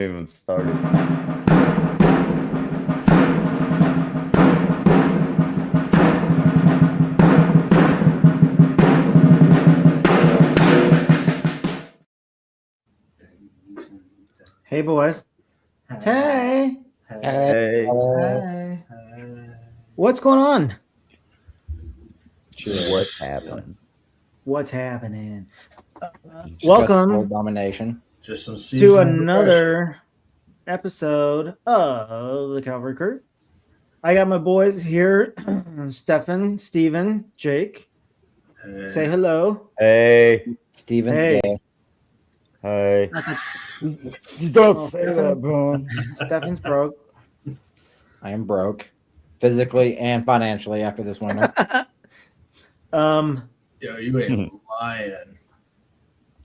Even started. Hey, boys. Hey. Hey. Hey. What's going on? What's happening? What's happening? World Welcome domination. Just some to seasonal another episode of the Cavalry Crew. I got my boys here, Stefan, Steven, Jake. depression. Say hello. Hey. Steven's Hey. gay. Hey. Don't say that, Boone. Stefan's broke. I am broke, physically and financially after this winter. Yo, you ain't lying.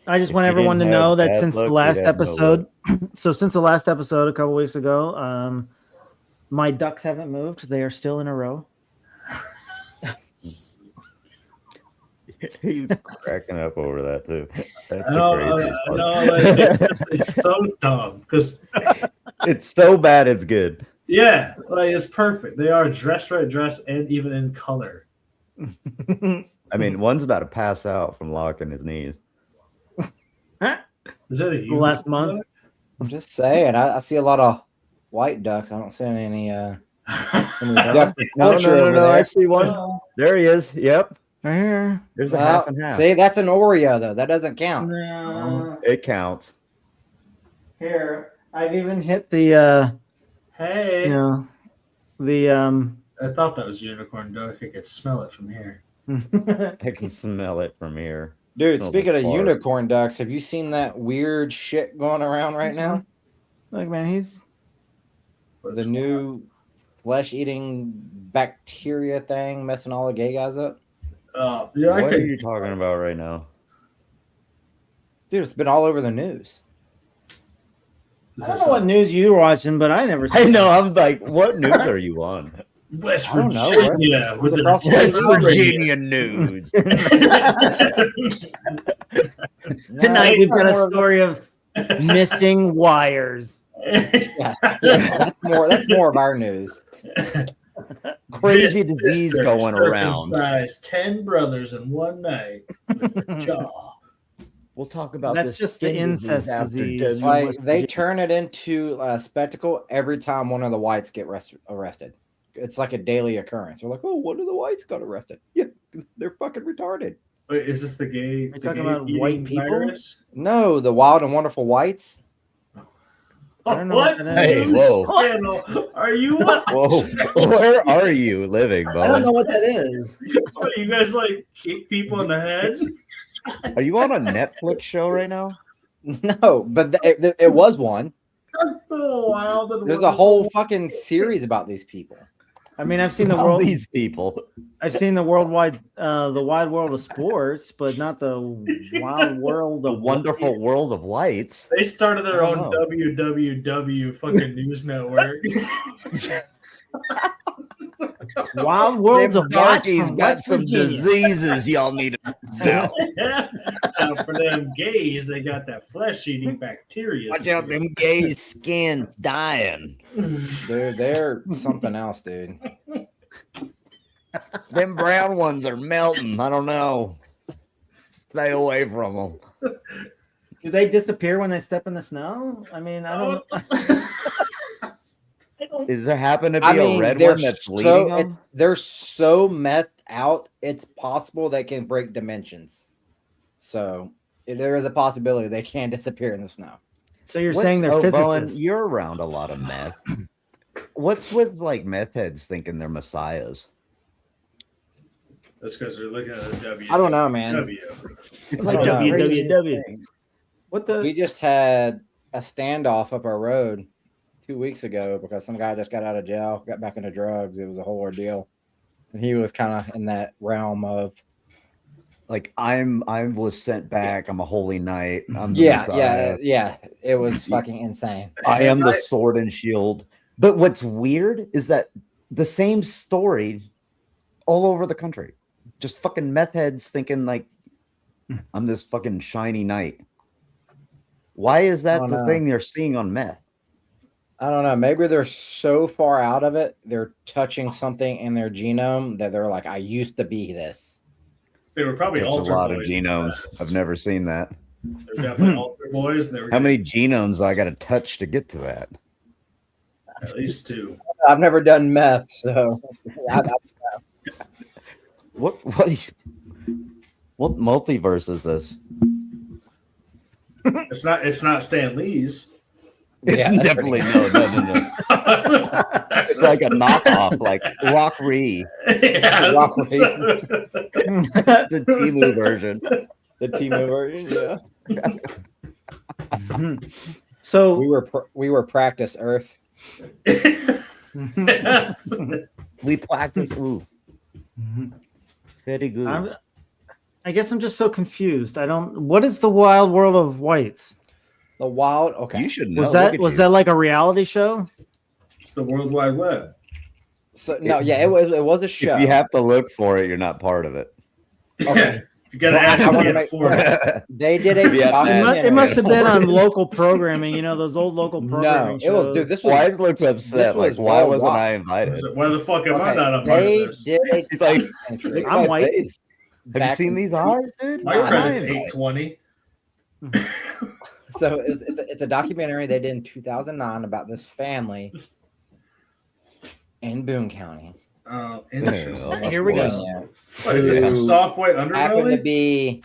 I just If want you everyone to didn't know have that bad since the luck, last you'd have no episode, since the last episode a couple weeks ago, my ducks haven't moved. They are still in a row. He's cracking up over that too. That's I the know, craziest I part. know, like, it's so dumb because, It's so bad it's good. yeah, like it's perfect. They are dressed right, dressed, and even in color. I mean, one's about to pass out from locking his knees. Is that a you? Last month. I'm just saying, I see a lot of white ducks. I don't see any Duck. ducks with No, culture over I there. see one. There he is. Yep. Right here. There's a Well, half and half. see, that's an Oreo though. That doesn't count. No. It counts. Here, I've even hit the Hey, the I thought that was unicorn duck. I could smell it from here. I can smell it from here. Dude, Smells speaking like of fart. unicorn ducks, have you seen that weird shit going around right This now? one? Look, man, he's What's The new flesh-eating bacteria thing messing all the gay guys up. yeah, I What are could. you talking about right now? Dude, it's been all over the news. I don't know what news you're watching, but I never. I know. I'm like, what news are you on? West I don't know, Virginia with the Across the West Virginia news. Tonight we've got more a of story of missing wires. Yeah, that's more of our news. Crazy This disease sister going around. circumcised 10 brothers in one night with a jaw. We'll talk about That's this just the skin incest after disease. Desmond, Like West they Virginia. turn it into a spectacle every time one of the whites get arrested. It's like a daily occurrence. We're like, oh, one of the whites got arrested. Yeah, they're fucking retarded. Wait, is this the gay? Are you talking about white people? Virus? No, the wild and wonderful whites. I don't know what what that is. news Hey, whoa. channel are you on? Whoa, where are you living, I don't know Bo? what that is. What, you guys like kick people in the head? Are you on a Netflix show right now? No, but it was one. That's so wild and There's a whole fucking series about these people. I mean, I've seen the All world. these people. I've seen the worldwide, the wide world of sports, but not the wild world The of wonderful world of whites. They started their I own don't know. www fucking news network. wild worlds of whites darkies from got West some Virginia. diseases y'all need to know. And for them gays, they got that flesh-eating bacteria. Watch out, them gay skins dying. They're something else, dude. Them brown ones are melting. I don't know. Stay away from them. Do they disappear when they step in the snow? I mean, I don't. Is there happen to be I a mean, red they're one that's bleeding them? they're so methed out. It's possible they can break dimensions. So there is a possibility they can disappear in the snow. So you're saying they're Bowen, physicists? you're around a lot of meth. What's with like meth heads thinking they're messiahs? That's because they're looking at a W. I don't know, man. W. It's like the the craziest WWW. thing. What the? We just had a standoff up our road 2 weeks ago because some guy just got out of jail, got back into drugs. It was a whole ordeal. And he was kind of in that realm of Like I was sent back. I'm a holy knight. I'm the yeah. Messiah. It was fucking insane. I am the sword and shield. But what's weird is that the same story all over the country. Just fucking meth heads thinking like I'm this fucking shiny knight. Why is that Oh, the no. thing you're seeing on meth? I don't know. Maybe they're so far out of it, they're touching something in their genome that they're like, I used to be this. They were probably There's a altar lot of boys in the genomes. past. I've never seen that. They're definitely altar boys. And they were How many genomes I got to touch to get to that? At least 2. I've never done meth, so What multiverse is this? It's not Stan Lee's. It's Yeah, that's definitely no. It's like a knockoff, like Rock Ree, Yeah. Rock Race. the Timu version. the Timu version. Yeah, So we were practice Earth. We practice. Ooh, very good. I guess I'm just so confused. What is the Wild World of Whites? The wild. Okay, You should know. Was Look that at was you. that like a reality show? It's the World Wide Web. so no, yeah, it was a show. If you have to look for it, you're not part of it. Okay. You got to Well, I actually wanna get make- for it. They did a Yeah, It must have been Yeah. on local programming. You know those old local programming No, it was shows. dude. This was Wise looks upset. was Like, why wasn't worldwide. I invited? Why the fuck am I okay, not a part of they this? did a He's like, documentary look at I'm my white. face. Have you back seen in- these eyes, dude? My Nah, credit's I'm invited. 820. So it's a documentary they did in 2009 about this family in Boone County. Interesting. Yeah. Here we go. Virginia, What is this? Some Who soft white happen to underbelly? be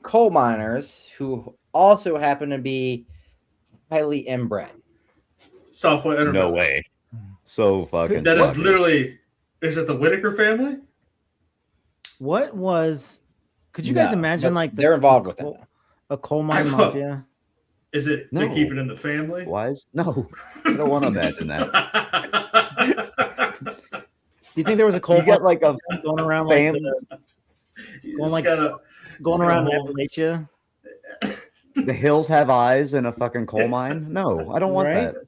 coal miners who also happen to be highly inbred. Soft white underbelly. No way. So fucking. That is fucking- literally. Is it the Whitaker family? What was? Could you guys No, imagine but like they're involved with it. a coal mine mafia? Is it they No. keep it in the family? Wise? No, I don't want to imagine that. Do you think there was a coal You got mine like a going around like fam- Well, like- gotta, going around Yeah. Appalachia? the hills have eyes in a fucking coal mine. No, I don't want Right? that.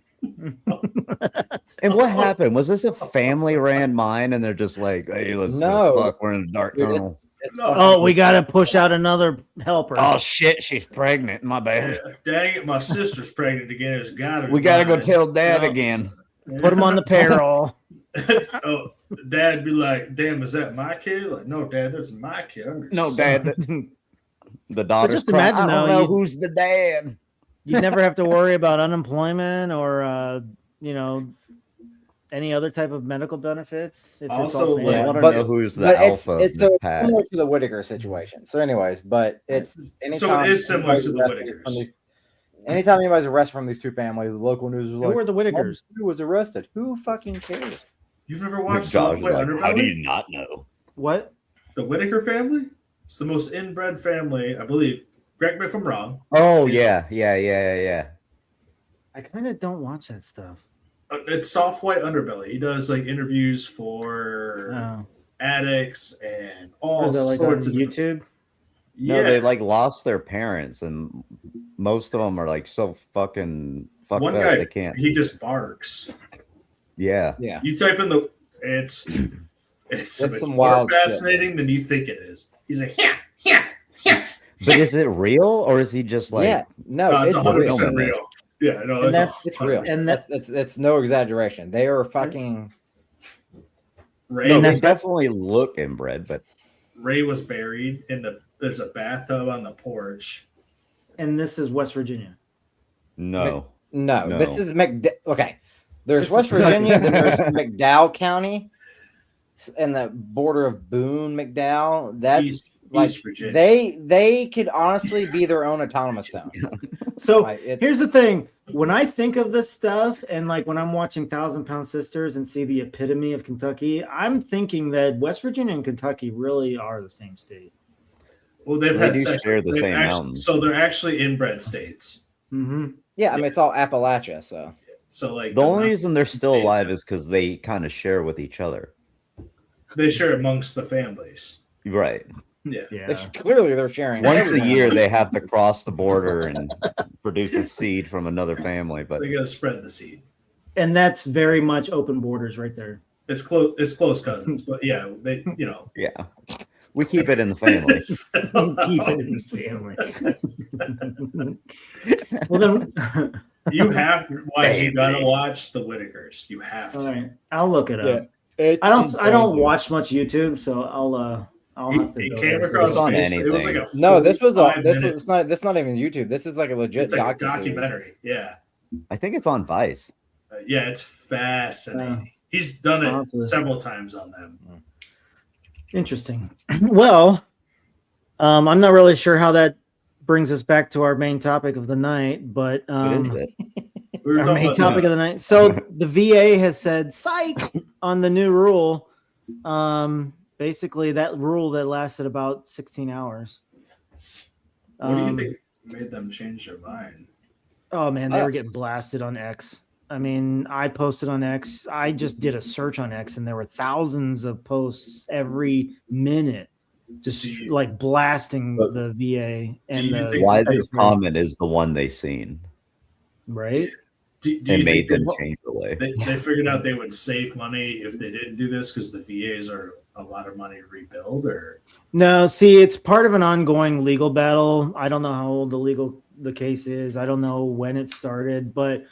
And what happened? Was this a family-ran mine, and they're just like, "Hey, let's No. just fuck. We're in a dark Dude, tunnel." It's No. Oh, we got to push out another helper. Oh shit, she's pregnant. My bad. Dang it, my sister's pregnant again. It's gotta be We gotta go mine. tell Dad No. again. Put him on the payroll. Oh, Dad be like, "Damn, is that my kid?" Like, no, Dad, that's my kid. I'm your No, son." Dad. The daughter's just crying, imagine, I don't though, know you- who's the dad. You never have to worry about unemployment or any other type of medical benefits. If it's Also, all like- family. I want to but- know who's the but it's alpha. it's in the so pack. similar to the Whitaker situation. So, anyways, but it's anytime is similar anybody's to the arrested Whitakers. from these- anytime anybody's arrested from these two families, the local news is Who like, were the Whitakers? "Who was arrested? Who fucking cares?" You've never watched Josh Soft is White like, how do Underbelly? you not know? What? The Whitaker family? It's the most inbred family, I believe. Correct me if I'm wrong. Oh yeah. I kind of don't watch that stuff. It's Soft White Underbelly. He does like interviews for Oh. addicts and all Is that like on sorts of YouTube? No, Yeah. they like lost their parents, and most of them are like so fucking fucked One up guy, they can't. he just barks. Yeah, Yeah, You type in it's some more wild shit, fascinating than you think it is. He's like, yeah. but is it real or is he just like? yeah, no, It's it's 100% real. real. Yeah, no, And that's It's real. And That's it's no exaggeration. They are fucking. Ray. No, they that's- definitely look inbred, but Ray was buried in there's a bathtub on the porch. And this is West Virginia. no. No, No. this is okay. There's This West is- Virginia, then there's McDowell County, and the border of Boone, McDowell. That's East like Virginia. they could honestly be their own autonomous zone. So Like, it's- here's the thing. When I think of this stuff, and like when I'm watching 1,000-Pound Sisters and see the epitome of Kentucky, I'm thinking that West Virginia and Kentucky really are the same state. Well, they've They had do sex. share the they've same actually- mountains. So they're actually inbred states. Mm-hmm. yeah, I mean it's all Appalachia, so So like The only reason they're still Yeah. alive is because they kind of share with each other, they share amongst the families. right? Yeah. Yeah. clearly they're sharing. Once a everything. year, they have to cross the border and produce a seed from another family, but They gotta spread the seed. And that's very much open borders right there. It's close cousins, but yeah, they yeah, we keep it in the family. Keep it in the family. Well, then, You have to watch. You Baby. gotta watch the Whitakers. You have All to. right, I'll look it up. It's I don't insane, dude. watch much YouTube, so I'll have to. He go came there. across It's on Facebook. It was like a No, this was 45-minute. it's not. This not even YouTube. This is like a legit It's like a docuseries. documentary. Yeah, I think it's on Vice. yeah, it's fascinating. He's done I'll have it to- several times on them. Interesting. Well, I'm not really sure how that brings us back to our main topic of the night, but What is it? We were our talking main about topic of the night. So the VA has said "psych" on the new rule. Basically, that rule that lasted about 16 hours. What do you think made them change their mind? Oh man, they were Us. getting blasted on X. I mean, I posted on X. I just did a search on X, and there were thousands of posts every minute, just Do you- like blasting But- the VA and you the think Why this this comment is the one they seen right. Do and you made think them change the way. they figured out they would save money if they didn't do this because the VAs are a lot of money to rebuild? Or No, see, it's part of an ongoing legal battle. I don't know how old the case is. I don't know when it started, but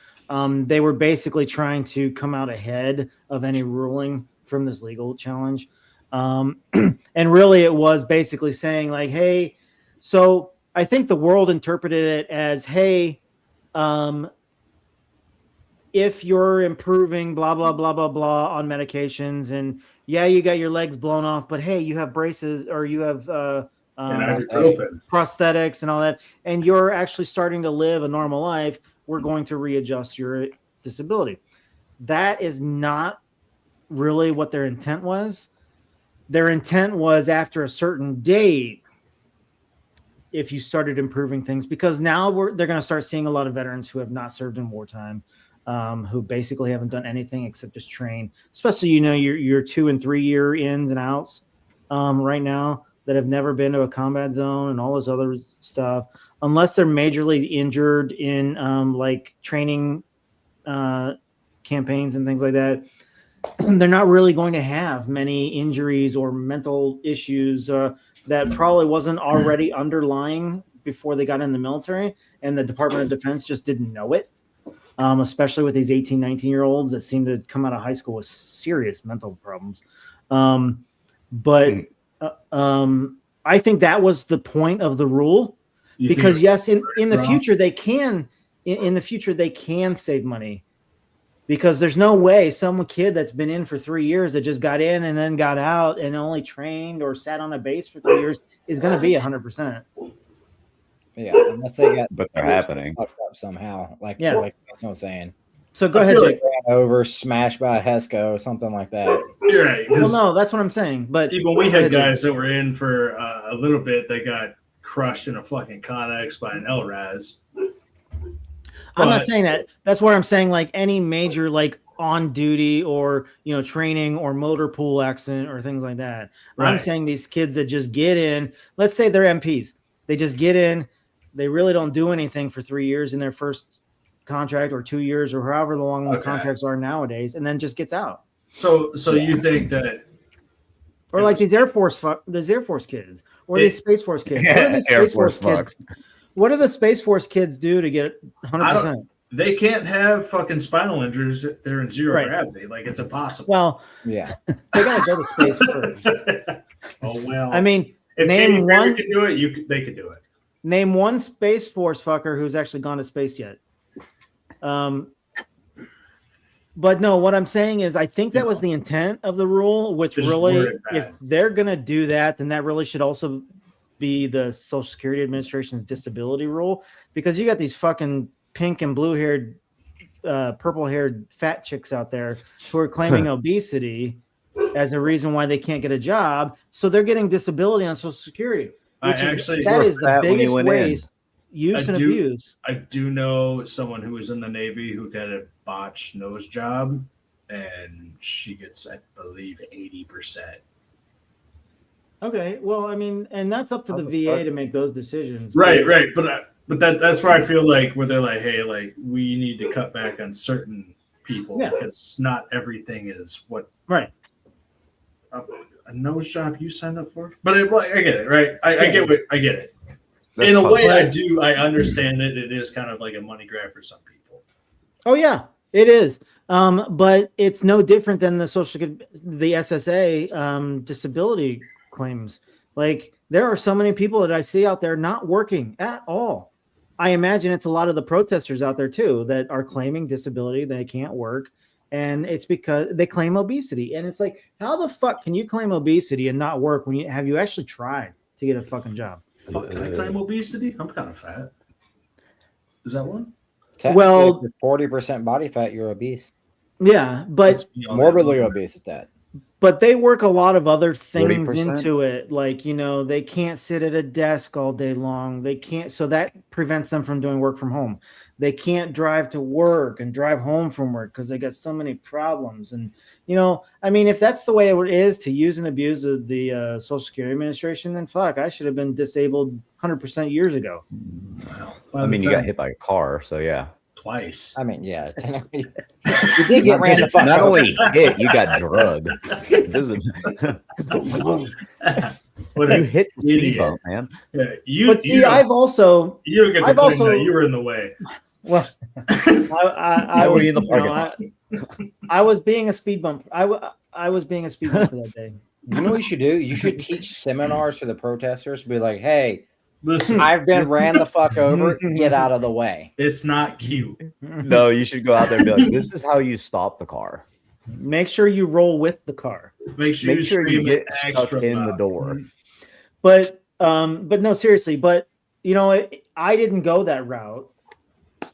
they were basically trying to come out ahead of any ruling from this legal challenge. And really, it was basically saying like, "Hey," so I think the world interpreted it as, "Hey, if you're improving, blah blah blah blah blah on medications, and yeah, you got your legs blown off, but hey, you have braces or you have and ibuprofen. prosthetics and all that, and you're actually starting to live a normal life, we're going to readjust your disability." That is not really what their intent was. Their intent was after a certain date, if you started improving things, because now they're going to start seeing a lot of veterans who have not served in wartime, who basically haven't done anything except just train, especially, your 2 and 3 year ins and outs right now that have never been to a combat zone and all this other stuff, unless they're majorly injured in like training campaigns and things like that. They're not really going to have many injuries or mental issues that probably wasn't already underlying before they got in the military, and the Department of Defense just didn't know it, especially with these 18, 19-year-olds that seem to come out of high school with serious mental problems. But I think that was the point of the rule, You because think yes, in the wrong? future they can, in the future they can save money. Because there's no way some kid that's been in for 3 years that just got in and then got out and only trained or sat on a base for 3 years is going to be 100%. Yeah, unless they got But they're happening. fucked up somehow. Like Yeah. like that's what I'm saying. So go I ahead, feel Jake. Ran over, smashed by a Hesco, something like that. You're right. Well, 'cause no, that's what I'm saying. But even we go had ahead, Jake. guys that were in for a little bit. They got crushed in a fucking Connex by an LRAS. I'm not But- saying that. That's where I'm saying like any major like on duty or training or motor pool accident or things like that. I'm Right. saying these kids that just get in, let's say they're MPs, they just get in, they really don't do anything for 3 years in their first contract or 2 years or however long the Okay. contracts are nowadays, and then just gets out. So you think that Or like these Air Force kids or these Space Force kids. What do these Air Space Force Force kids? What do the Space Force kids do to get 100%? they can't have fucking spinal injuries if they're in zero Right. gravity? Like, it's impossible. Well, Yeah. they gotta go to space first. Oh well. I mean, if name Katy Perry one- could do it, they could do it. name one Space Force fucker who's actually gone to space yet. But no, what I'm saying is I think that was the intent of the rule, which Just really, worded bad. if they're going to do that, then that really should also be the Social Security Administration's disability rule, because you got these fucking pink and blue haired, purple haired fat chicks out there who are claiming obesity as a reason why they can't get a job. So they're getting disability on Social Security. I Which is- actually- that is the Fat when you biggest went in. waste, use and abuse. I do know someone who was in the Navy who got a botched nose job, and she gets, I believe, 80%. Okay, well, I mean, and that's up to the How the VA fuck? to make those decisions. Right. But that's where I feel like where they're like, hey, like we need to cut back on certain people Yeah. because not everything is what Right. a nose job you signed up for. But I get it, right? I get it. That's In a fun. way, I understand it. It is kind of like a money grab for some people. Oh yeah, it is. But it's no different than the the SSA disability claims. Like there are so many people that I see out there not working at all. I imagine it's a lot of the protesters out there too that are claiming disability, they can't work, and it's because they claim obesity. And it's like, how the fuck can you claim obesity and not work when you actually tried to get a fucking job? Fuck, can I claim obesity? I'm kind of fat. Is that one? Well- 40% body fat, you're obese. Yeah, but Let's be honest. Morbidly obese at that. But they work a lot of other things 40%? into it. Like, they can't sit at a desk all day long. They can't, so that prevents them from doing work from home. They can't drive to work and drive home from work because they got so many problems. And, I mean, if that's the way it is to use and abuse of the Social Security Administration, then fuck, I should have been disabled 100% years ago. Well, I mean, you got hit by a car, so yeah. twice. I mean, yeah. You did get ran the fuck Not over. only hit, you got drugged. It doesn't- What you a hit the speed idiot. bump, man. Yeah, you. But see, you I've also, You don't get to I've claim also- that you were in the way. well, I Were was, you in the parking I was being a speed bump. I was being a speed bump for that day. You know what you should do? You should teach seminars to the protesters. Be like, hey, Listen, I've been ran the fuck over. Get out of the way. it's not cute. No, you should go out there and be like, this is how you stop the car. Make sure you roll with the car. Make sure Make sure you scream get it stuck extra in the loud. door. But no, seriously. But I didn't go that route.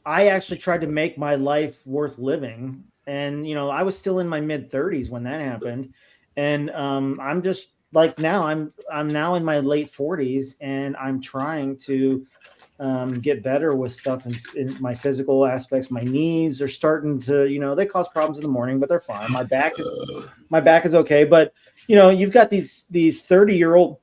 I actually tried to make my life worth living, and I was still in my mid-30s when that happened, and I'm just like now I'm now in my late 40s, and I'm trying to get better with stuff in my physical aspects. My knees are starting to they cause problems in the morning, but they're fine. My back is okay, but you've got these 30-year-old.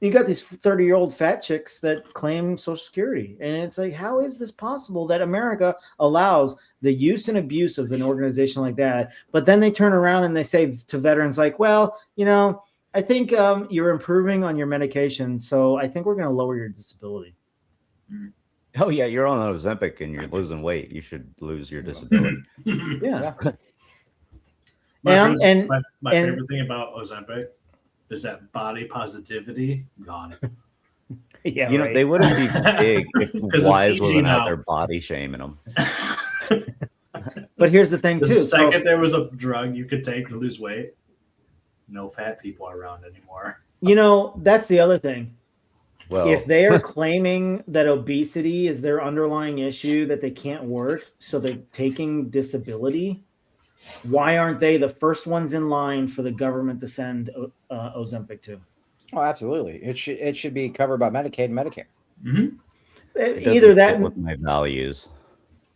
You got these 30-year-old fat chicks that claim Social Security. And it's like, how is this possible that America allows the use and abuse of an organization like that? But then they turn around and they say to veterans like, well, I think you're improving on your medication. So I think we're going to lower your disability. Oh, yeah, you're on Ozempic and you're losing weight. You should lose your disability. Yeah. My And favorite thing about Ozempic is that body positivity gone. Yeah. You know, they wouldn't be big if it's Wise easy wasn't now. out there body shaming them. But here's the thing The too. So, second there was a drug you could take to lose weight, no fat people around anymore. that's the other thing. Well, If they are claiming that obesity is their underlying issue, that they can't work, so they're taking disability, why aren't they the first ones in line for the government to send Ozempic to? Oh, absolutely. It should be covered by Medicaid and Medicare. Mm-hmm. it doesn't Either that, fit with my values.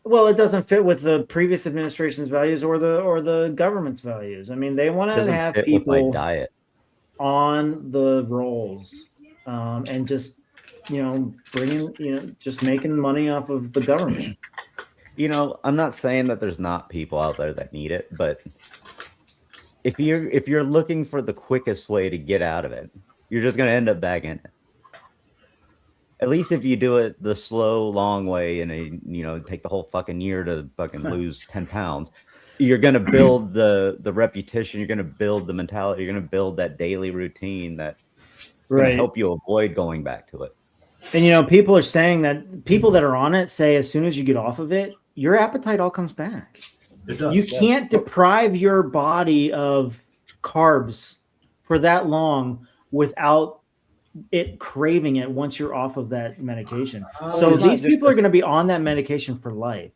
well, it doesn't fit with the previous administration's values or the government's values. I mean, they want It to doesn't have fit with my people diet. on the rolls and just just making money off of the government. I'm not saying that there's not people out there that need it, but if you're looking for the quickest way to get out of it, you're just gonna end up back in it. At least if you do it the slow, long way and take the whole fucking year to fucking lose 10 pounds, you're gonna build the reputation, you're gonna build the mentality, you're gonna build that daily routine that's gonna help you avoid going back to it. And people are saying that people that are on it say as soon as you get off of it, your appetite all comes back. It does. You can't deprive your body of carbs for that long without it craving it once you're off of that medication. So it's not these just people are going to be on that medication for life.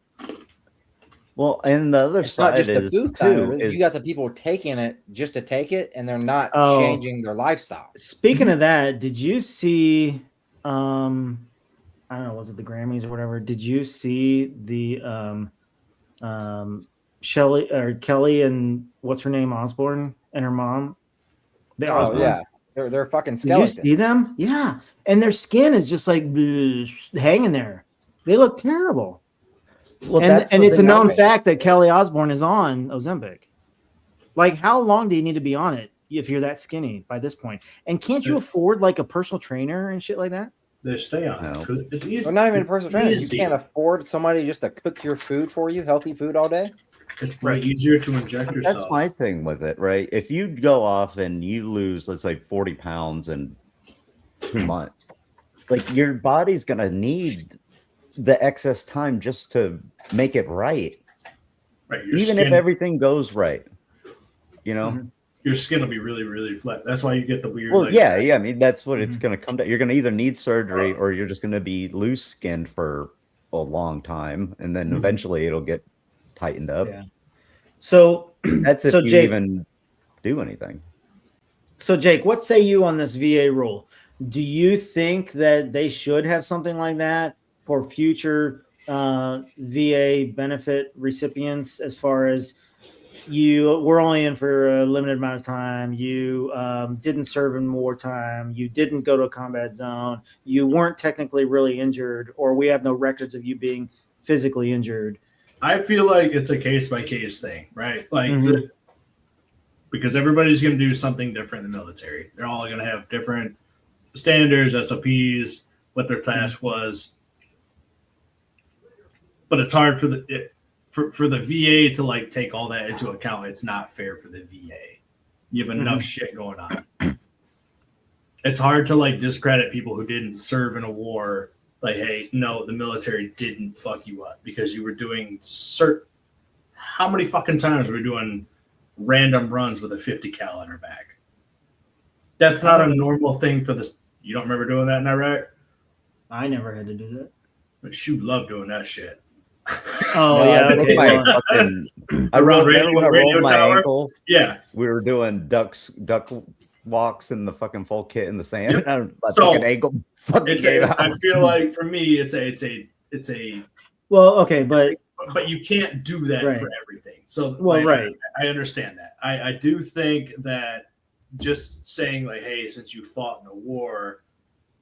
Well, and the other It's not side just the is food side of too it. is You got the people taking it just to take it, and they're not Oh. changing their lifestyle. Speaking of that, did you see I don't know, was it the Grammys or whatever? Did you see the Kelly and what's her name, Osbourne, and her mom? The Oh Osbournes? yeah, they're fucking Did you skeletons. see them? Yeah. And their skin is just like hanging there. They look terrible. well, and that's the it's a thing known about it. fact that Kelly Osbourne is on Ozempic. Like, how long do you need to be on it if you're that skinny by this point? And can't you afford like a personal trainer and shit like that? They stay on it. No. 'Cause it's easy. Well, not even It's personal training. You easy. can't afford somebody just to cook your food for you, healthy food all day. It's way easier to inject yourself. That's my thing with it, right? If you go off and you lose, let's say, 40 pounds in 2 months, like your body's gonna need the excess time just to make it right. Right, your Even skin, if everything goes right, you know. Mhm. your skin will be really, really flat. That's why you get the weird. Well, like, yeah. I mean, that's what it's Mhm. gonna come to. You're gonna either need surgery or you're just gonna be loose skinned for a long time, and then Mhm. eventually it'll get tightened up. Yeah. So, That's if so you Jake, even do anything. so Jake, what say you on this VA rule? Do you think that they should have something like that for future VA benefit recipients? As far as you were only in for a limited amount of time, you didn't serve in wartime, you didn't go to a combat zone, you weren't technically really injured, or we have no records of you being physically injured. I feel like it's a case by case thing, right? Like, Mhm. because everybody's going to do something different in the military. They're all going to have different standards, SOPs, what their task was. But it's hard for the VA to like take all that into account. It's not fair for the VA. You have enough shit going on. It's hard to like discredit people who didn't serve in a war. Like, hey, no, the military didn't fuck you up because you were doing how many fucking times were we doing random runs with a 50 cal on our back? That's not a normal thing for this. You don't remember doing that in Iraq? I never had to do that. But you love doing that shit. Oh No, yeah, I broke okay. my Well, fucking. I Around remember when I radio rolled my tower? ankle. Yeah. We were doing duck walks in the fucking full kit in the sand. Yep. And my So, fucking ankle fucking gave out. I feel like for me, it's a. well, okay, but You can't do that Right. for everything. So, well, like, right. I understand that. I do think that just saying like, hey, since you fought in a war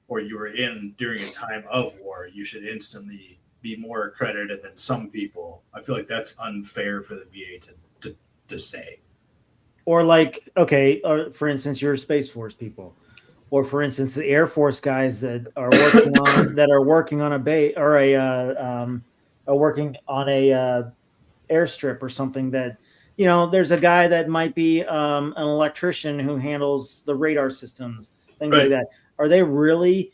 or you were in during a time of war, you should instantly be more accredited than some people. I feel like that's unfair for the VA to say. Or like, okay, or for instance, you're Space Force people, or for instance, the Air Force guys that are working on a base or are working on a airstrip or something. That there's a guy that might be an electrician who handles the radar systems, things like Right. that. Are they really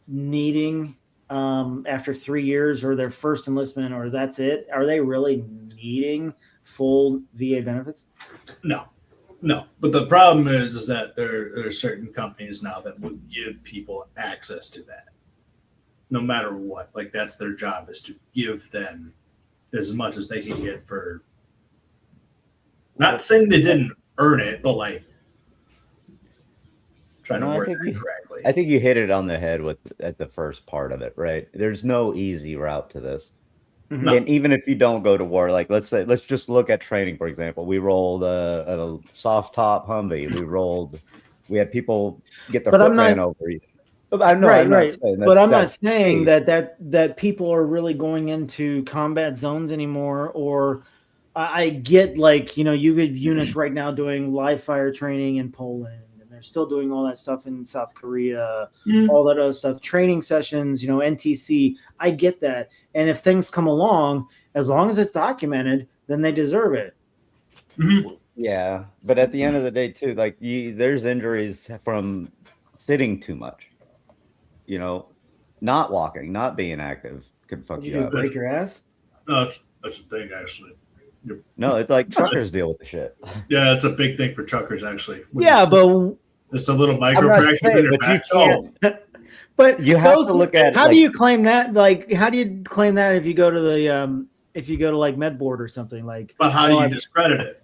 needing after 3 years or their first enlistment or that's it? Are they really needing full VA benefits? No. But the problem is that there are certain companies now that will give people access to that, no matter what. Like that's their job is to give them as much as they can get for. Not saying they didn't earn it, but like trying to No, I word think that you- correctly. I think you hit it on the head at the first part of it, right? There's no easy route to this. No. And even if you don't go to war, like let's just look at training, for example. We rolled a soft top Humvee. We had people get their But foot I'm not- ran over. I'm not Right. saying But I'm not that's the saying case. that people are really going into combat zones anymore. Or I get like you have units right now doing live fire training in Poland, and they're still doing all that stuff in South Korea, all that other stuff, training sessions, NTC. I get that, and if things come along, as long as it's documented, then they deserve it. Yeah, but at the end of the day, too, like there's injuries from sitting too much. Not walking, not being active could fuck Did you you up. break your ass? No, that's the thing, actually. No, it's like truckers deal with the shit. Yeah, it's a big thing for truckers, actually. When Yeah, you- but it's a little I'm micro not fracture in saying, your but you back. Oh, can't. But You have to look at how like, do you claim that? Like, how do you claim that if you go to the if you go to like MedBoard or something like? but how do you like- discredit it?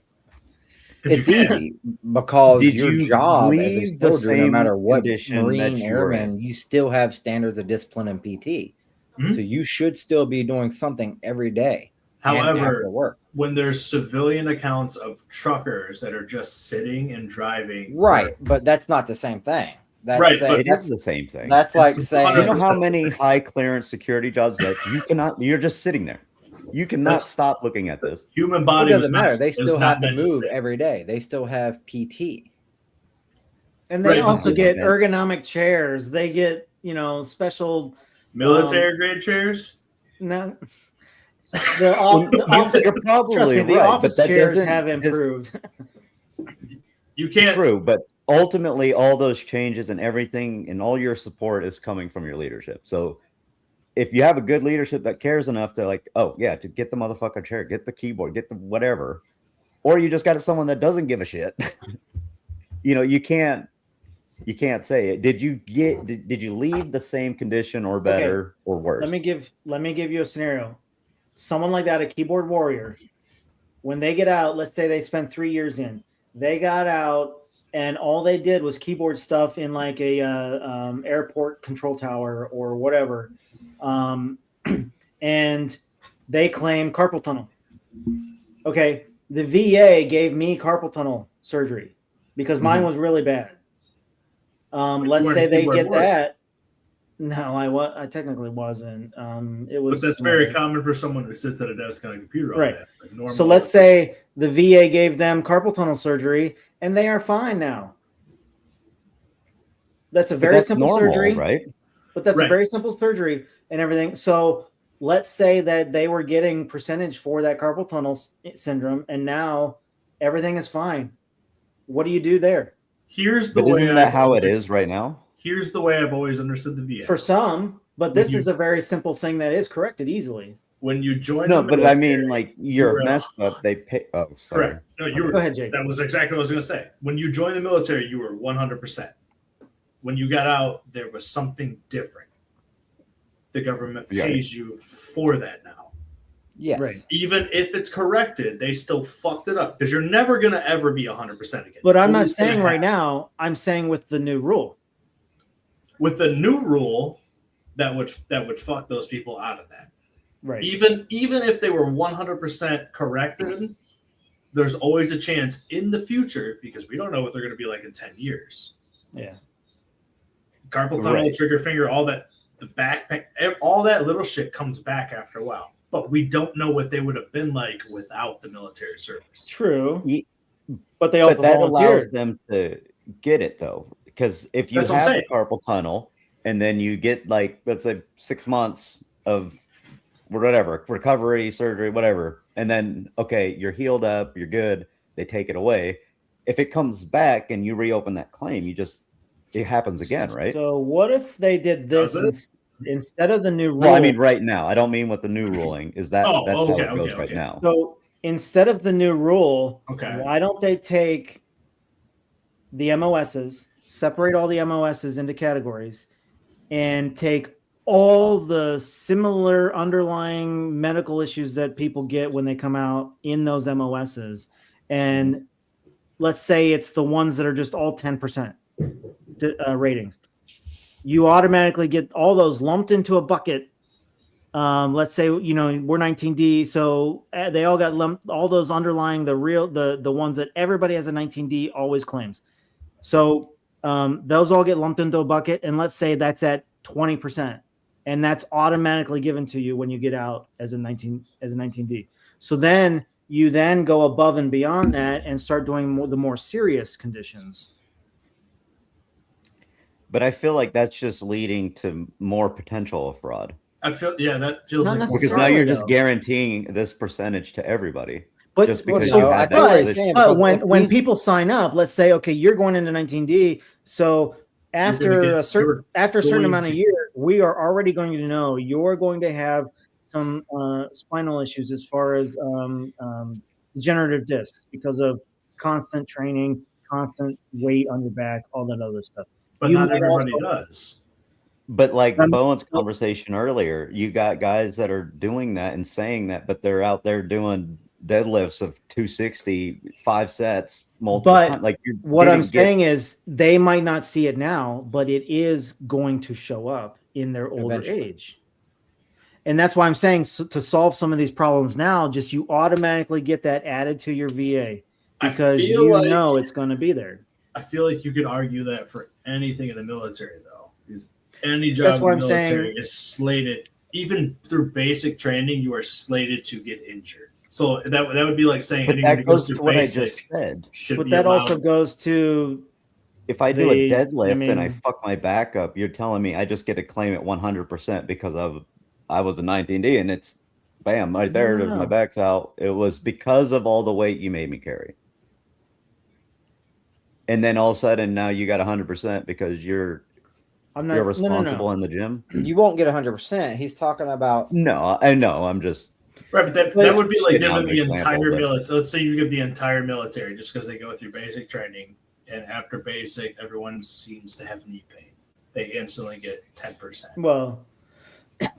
'Cause it's you can't. easy. Because Did your you job as a leave the soldier, no same matter what condition that Marine you were airman, you still have standards of discipline and PT. Mhm. So you should still be doing something every day. and after However, work. when there's civilian accounts of truckers that are just sitting and driving, Right, but that's not the same thing. That's Right, saying, but It is the same thing. that's like It's saying You know how 100% many the same. high clearance security jobs that you're just sitting there. You cannot That's- stop looking at this. human it body was doesn't not- matter. They was still not have to meant move sit. every day. They still have PT. And they Right, also but- get ergonomic chairs. They get special Military grade chairs. no. The office, You're probably trust me, the right, office but that chairs doesn't have just- improved. You can't. True, but ultimately, all those changes and everything and all your support is coming from your leadership. So, if you have a good leadership that cares enough to to get the motherfucking chair, get the keyboard, get the whatever, or you just got someone that doesn't give a shit. You can't say it. Did you leave the same condition or better or worse? Let me give you a scenario. Someone like that, a keyboard warrior, when they get out, let's say they spent 3 years in, they got out and all they did was keyboard stuff in like a airport control tower or whatever, and they claim carpal tunnel. Okay, the VA gave me carpal tunnel surgery because mine was really bad. Let's say they get that. No, I technically wasn't. It was. But that's very common for someone who sits at a desk on a computer. Right. Like normal. So let's say the VA gave them carpal tunnel surgery and they are fine now. That's a very simple normal, surgery, right? But that's a Right. very simple surgery and everything. So let's say that they were getting percentage for that carpal tunnel syndrome, and now everything is fine. What do you do there? Here's the But way. isn't that how it is right now? Here's the way I've always understood the VA. For some, but this is a very simple thing that is corrected easily. When you join, No, the but I military, mean, like you're you're messed up. They pay. Oh, sorry. correct. No, you were. Go ahead, Jake. That was exactly what I was going to say. When you joined the military, you were 100%. When you got out, there was something different. The government Yeah. pays you for that now. Yes. Right. Even if it's corrected, they still fucked it up because you're never going to ever be 100% again. But I'm not Always gonna saying right have- now, I'm saying with the new rule. with the new rule that would fuck those people out of that. Right. Even if they were 100% corrected, there's always a chance in the future because we don't know what they're going to be like in 10 years. Yeah. Carpal tunnel, Right. trigger finger, all that, the back pain, all that little shit comes back after a while. But we don't know what they would have been like without the military service. True. Ye- But they also But that allows volunteered. them to get it though, because if you That's what I'm have saying. a carpal tunnel and then you get like let's say 6 months of whatever recovery, surgery, whatever, and then okay, you're healed up, you're good, they take it away. If it comes back and you reopen that claim, it happens again, right? So what if they did this Does it? instead of the new rule? Well, I mean, right now. I don't mean with the new ruling. Is that Oh, that's okay, how it goes okay, right okay. now? So instead of the new rule, Okay. why don't they take the MOSs, separate all the MOSs into categories, and take all the similar underlying medical issues that people get when they come out in those MOSs, and let's say it's the ones that are just all 10% ratings. You automatically get all those lumped into a bucket. Let's say we're 19D, so they all got lumped. All those underlying the ones that everybody has a 19D always claims. So those all get lumped into a bucket, and let's say that's at 20%, and that's automatically given to you when you get out as a 19D. So then you go above and beyond that and start doing the more serious conditions. But I feel like that's just leading to more potential of fraud I feel, yeah, that feels Not like because now Necessarily, you're just though. guaranteeing this percentage to everybody. But Just because you had I that see what he's position. saying. But because if when these- people sign up, let's say, okay, you're going into 19D. So after get- a certain going amount of to- years, we are already going to know you're going to have some spinal issues as far as degenerative discs because of constant training, constant weight on your back, all that other stuff. but You not might everybody also- does. But like Um, Bowen's conversation earlier, you got guys that are doing that and saying that, but they're out there doing deadlifts of 260, 5 sets, multiple But times. Like What I'm saying is they might not see it now, but it is going to show up in their older Eventually. age. And that's why I'm saying to solve some of these problems now, just you automatically get that added to your VA because I feel you like, know it's going to be there. I feel like you could argue that for anything in the military, though. Because any job That's what in the I'm military saying. is slated, even through basic training, you are slated to get injured. So that would be like saying But anyone that who goes goes through to what I basic just said. should But be that allowed. also goes to If I do a They- deadlift and I mean- fuck my back up, you're telling me I just get to claim it 100% because I was a 19D and it's bam right there. There's my No. back's out. It was because of all the weight you made me carry. And then all of a sudden now you got 100% because you're responsible in the gym. You won't get 100%. He's talking about No, I know. I'm just Right, but that would be like Shitting on giving the the example, entire but- military. Let's say you give the entire military just because they go through basic training, and after basic, everyone seems to have knee pain. They instantly get 10%. Well,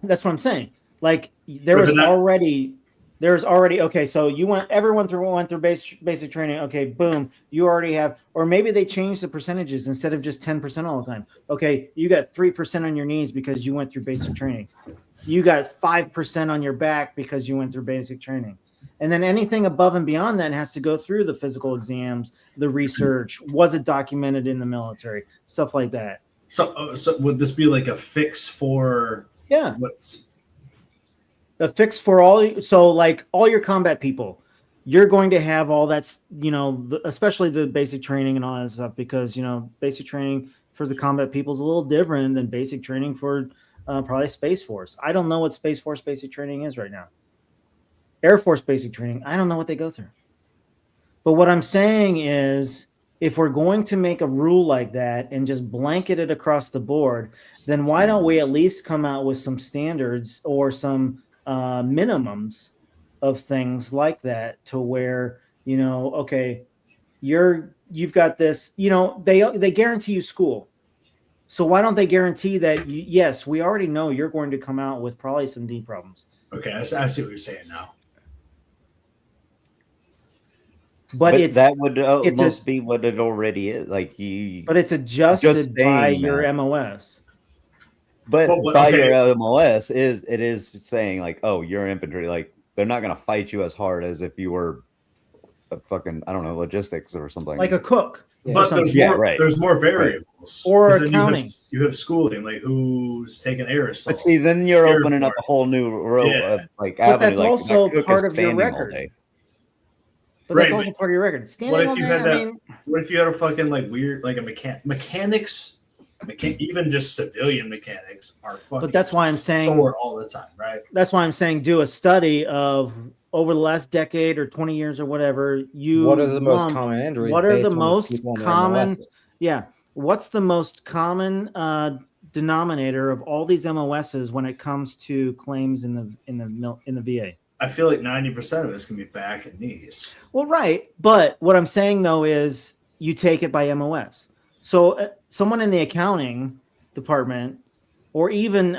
that's what I'm saying. Like there Right, was but that- already okay. So everyone went through basic training. Okay, boom. You already have, or maybe they changed the percentages instead of just 10% all the time. Okay, you got 3% on your knees because you went through basic training. You got 5% on your back because you went through basic training. And then anything above and beyond that has to go through the physical exams, the research. Was it documented in the military? Stuff like that. So would this be like a fix for Yeah. what's A fix for all. So like all your combat people, you're going to have all that's, especially the basic training and all that stuff, because, basic training for the combat people is a little different than basic training for probably Space Force. I don't know what Space Force basic training is right now. Air Force basic training, I don't know what they go through. But what I'm saying is, if we're going to make a rule like that and just blanket it across the board, then why don't we at least come out with some standards or some minimums of things like that, to where, okay, you've got this, they guarantee you school. So why don't they guarantee that, yes, we already know you're going to come out with probably some D problems. okay? I see what you're saying now. But it's that would it's a- almost be what it already is. Like you, but it's adjusted Just by saying your that. MOS. but Well, by okay. your MOS is saying like, oh, you're infantry. Like they're not gonna fight you as hard as if you were a fucking, I don't know, logistics or something. Like a cook. Yeah. But there's Yeah, more. right. There's more variables. Or 'Cause then accounting. You have schooling, like who's taking aerosol. But see, then you're Air opening up a Force. whole new row Yeah. of like But avenue. that's like, also that cook is part of your standing all record. day. But Right, that's also part of your record. Standing if on you that, had I that- mean, What if you had a fucking like weird, like a mechanics, even just civilian mechanics are fucking. that's why I'm saying- sore all the time, right? that's why I'm saying do a study of over the last decade or 20 years or whatever. what are the most lump- common injuries? what are based the on most people on their common- MOSs? Yeah. What's the most common denominator of all these MOSs when it comes to claims in the VA? I feel like 90% of this can be back and knees. Well, right. But what I'm saying, though, is you take it by MOS. So someone in the accounting department or even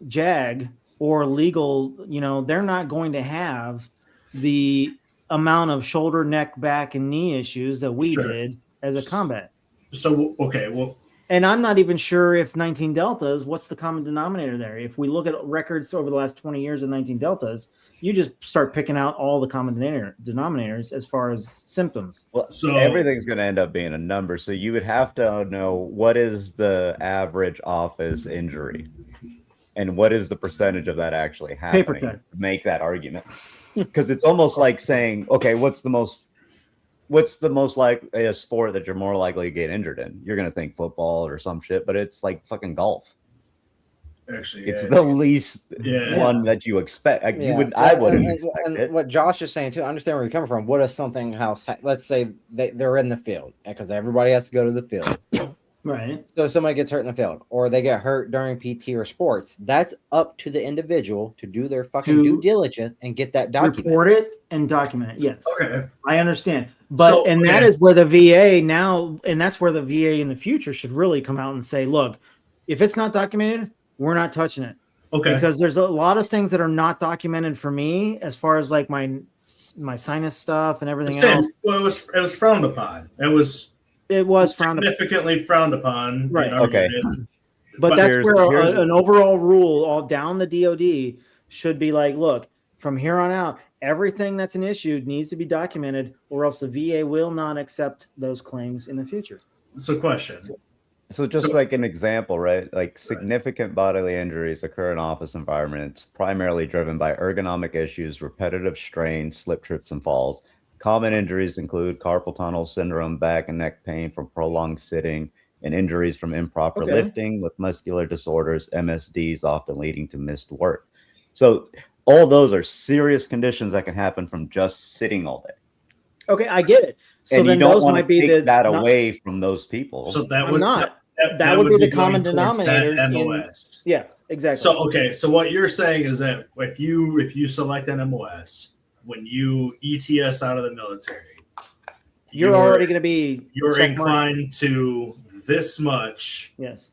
JAG or legal, they're not going to have the amount of shoulder, neck, back, and knee issues that we Sure. did as a combat. So okay, well, And I'm not even sure if 19 Deltas, what's the common denominator there? If we look at records over the last 20 years of 19 Deltas, you just start picking out all the common denominators as far as symptoms. Well, So- everything's going to end up being a number. So you would have to know what is the average office injury and what is the percentage of that actually happening Paper cut. to make that argument. Because it's almost like saying, okay, what's the most like a sport that you're more likely to get injured in? You're going to think football or some shit, but it's like fucking golf. actually, It's yeah, the least Yeah. one that you expect. Like, Yeah. I And- wouldn't and- expect and it. what Josh is saying too, I understand where you're coming from. What if something else? Let's say they're in the field, because everybody has to go to the field. Right. So somebody gets hurt in the field, or they get hurt during PT or sports. That's up to the individual to do their fucking due diligence and get that documented. Report it and document it. Yes. Okay. I understand. But So, that okay. is where the VA now, and that's where the VA in the future should really come out and say, look, if it's not documented, we're not touching it. Okay. Because there's a lot of things that are not documented for me as far as like my sinus stuff and everything else. Well, it was frowned upon. It was Frowned upon. significantly frowned upon. Right. Okay. But But that's here's- where here's- an overall rule all down the DOD should be like, look, from here on out, everything that's an issue needs to be documented, or else the VA will not accept those claims in the future. So, question. So just like an example, right? Like significant bodily injuries occur in office environments, primarily driven by ergonomic issues, repetitive strain, slip, trips, and falls, Common injuries include carpal tunnel syndrome, back and neck pain from prolonged sitting, and injuries from improper Okay. lifting with muscular disorders, MSDs, often leading to missed work. So all those are serious conditions that can happen from just sitting all day. Okay, I get it. So And you then don't those want might to be take that not- away from those people. So that I'm would not. that, That would be the going common towards that denominators in- MOS. Yeah, exactly. So okay, so what you're saying is that if you select an MOS, when you ETS out of the military, you're already going to be you're check marked. inclined to this much Yes.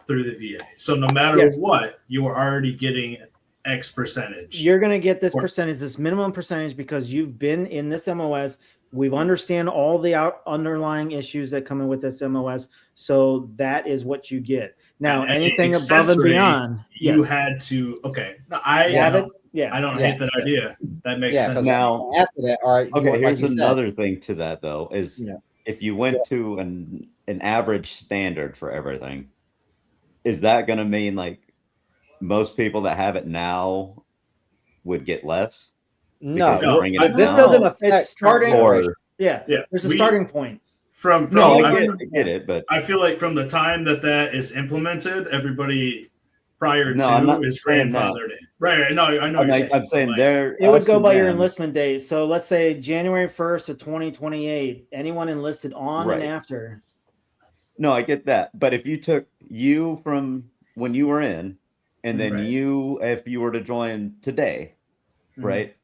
through the VA. So no matter Yes. what, you are already getting X percentage. You're going to get this Or- percentage, this minimum percentage, because you've been in this MOS. We've understand all the underlying issues that come in with this MOS. So that is what you get. Now, And anything above and accessory, beyond, you yes. had to no, I You have don't, it. Yeah. I don't Yeah. hate that idea. That makes Yeah, sense. because Now- after that, all right. Okay, like here's you said, another thing to that though, is Yeah. if you went to an average standard for everything, is that going to mean like most people that have it now would get less? No, Because you're bringing it this down? doesn't No, affect it's starting- or Yeah. Yeah, There's a we- starting point. From No, I, I get it, but I feel like from the time that is implemented, everybody prior No, I'm to not is saying that. grandfathered in. Right. No, I know. I'm saying like, there It would go by your enlistment date. So let's say January 1st of 2028, anyone enlisted on Right. and after. No, I get that. But if you took you from when you were in, and then Right. if you were to join today, Mhm. right?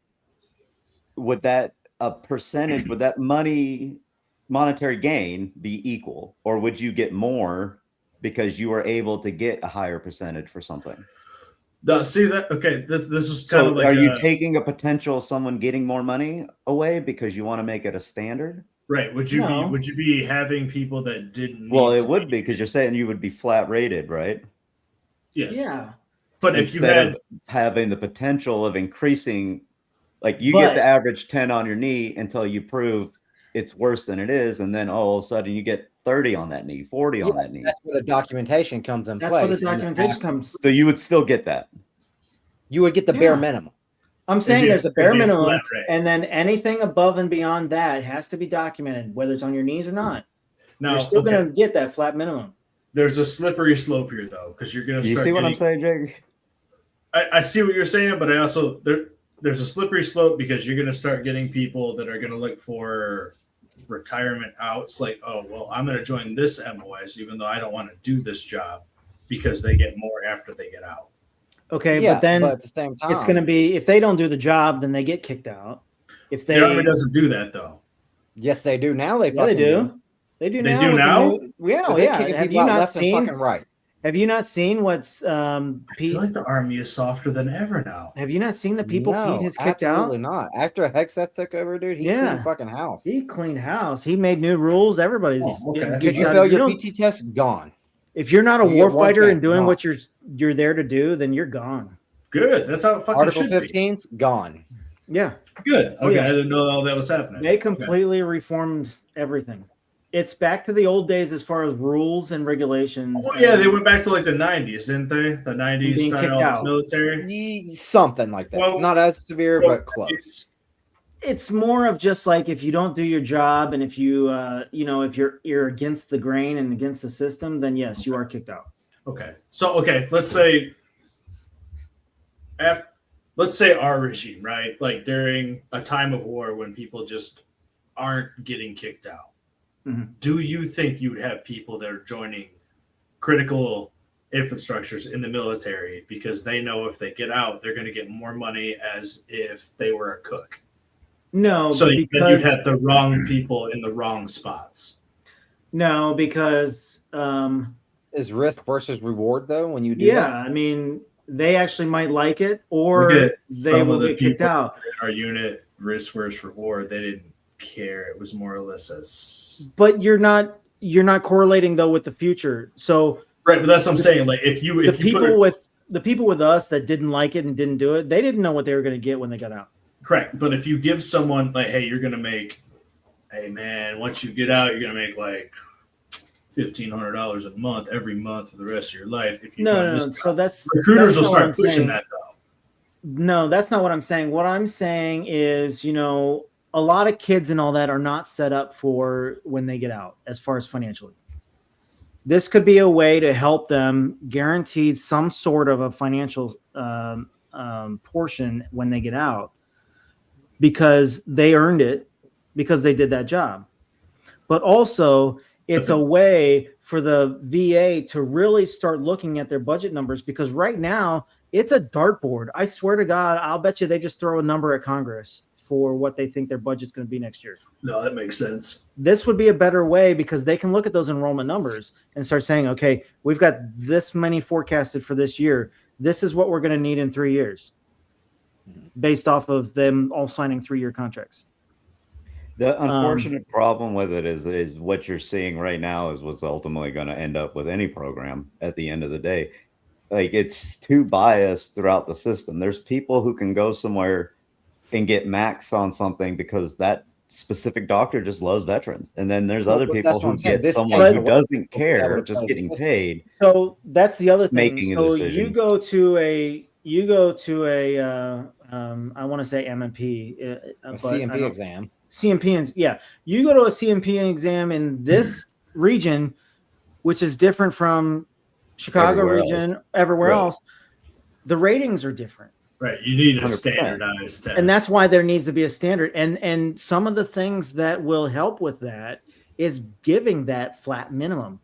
Would that a percentage, would that monetary gain be equal, or would you get more because you were able to get a higher percentage for something? See that? Okay, this is kind So of like. are you taking a potential someone getting more money away because you want to make it a standard? Right? Would you No. be? Would you be having people that didn't? Well, need it to would be because you're saying you would be flat rated, right? Yes. Yeah. But if you Instead had, of having the potential of increasing, like you But- get the average 10 on your knee until you prove it's worse than it is, and then all of a sudden you get 30 on that knee, 40 on that knee. that's where the documentation comes in That's place. where the documentation comes. So you would still get that. You would get the Yeah. bare minimum. I'm saying be- there's a it'd bare be a minimum, flat rate. and then anything above and beyond that has to be documented, whether it's on your knees or not. now, You're still okay, going to get that flat minimum. there's a slippery slope here though, because you're going to You start. see what I'm getting- saying, Jake? I see what you're saying, but I also there's a slippery slope because you're going to start getting people that are going to look for retirement outs. Like, oh well, I'm going to join this MOS even though I don't want to do this job because they get more after they get out. Okay, Yeah, but then at the same time, it's going to be, if they don't do the job, then they get kicked out. If they, The Army doesn't do that though. Yes, they do now. They yeah, they fucking do. They do They now. do with the now? new- yeah, But they yeah. kicking Have people you out not left and seen? fucking right. Have you not seen what's I Pete? feel like the Army is softer than ever now. Have you not seen the people No, Pete has kicked absolutely out? not. After Hexeth took over, dude, he Yeah. cleaned fucking house. He cleaned house. He made new rules. Everybody's Oh, okay. getting Did kicked you out. fail You your don't- PT test? Gone. If you're not a You get one warfighter chance, and doing gone. what you're there to do, then you're gone. Good. That's how it fucking Article should be. 15's gone. Yeah, Good. Oh, Okay, yeah. I didn't know all that was happening. they Okay. completely reformed everything. It's back to the old days as far as rules and regulations. Oh, yeah, they went back to like the 90s, didn't they? The 90s Being kicked style out. military. Something like that. Well, Not as severe, but close. It's more of just like if you don't do your job and if you if you're against the grain and against the system, then yes, you are kicked out. Okay. So let's say let's say our regime, right? Like during a time of war when people just aren't getting kicked out. Mhm. Do you think you'd have people that are joining critical infrastructures in the military because they know if they get out, they're going to get more money as if they were a cook? No, So then you'd because have the wrong people in the wrong spots. no, because Is risk versus reward though when you do yeah, that? I mean they actually might like it Look or at they some will of the get kicked people out. in our unit, risk versus reward. They didn't care. It was more or less as But you're not correlating though with the future. So right. But that's what I'm saying. Like if you the people with us that didn't like it and didn't do it, they didn't know what they were going to get when they got out. correct, but if you give someone like, hey, you're gonna make, hey man, once you get out, you're gonna make like $1,500 a month every month for the rest of your life. If you join No. this So recruiters will that's not what start I'm pushing saying. that though. No, that's not what I'm saying. What I'm saying is, a lot of kids and all that are not set up for when they get out as far as financially. This could be a way to help them guarantee some sort of a financial portion when they get out because they earned it because they did that job. But also it's a way for the VA to really start looking at their budget numbers because right now it's a dartboard. I swear to God, I'll bet you they just throw a number at Congress for what they think their budget's going to be next year. No, that makes sense. This would be a better way because they can look at those enrollment numbers and start saying, okay, we've got this many forecasted for this year. This is what we're going to need in 3 years based off of them all signing 3-year contracts. The unfortunate problem with it is what you're seeing right now is what's ultimately going to end up with any program at the end of the day. Like, it's too biased throughout the system. There's people who can go somewhere and get max on something because that specific doctor just loves veterans. And then there's other people who get someone who doesn't care, just getting paid. So that's the other thing. Making a So decision. you go to a I want to say MMP, A CMP exam. CMP, yeah. You go to a CMP exam in this region, which is different from Chicago region, everywhere else. The ratings are different. Right. You need a 100%. standardized test. And that's why there needs to be a standard. And some of the things that will help with that is giving that flat minimum.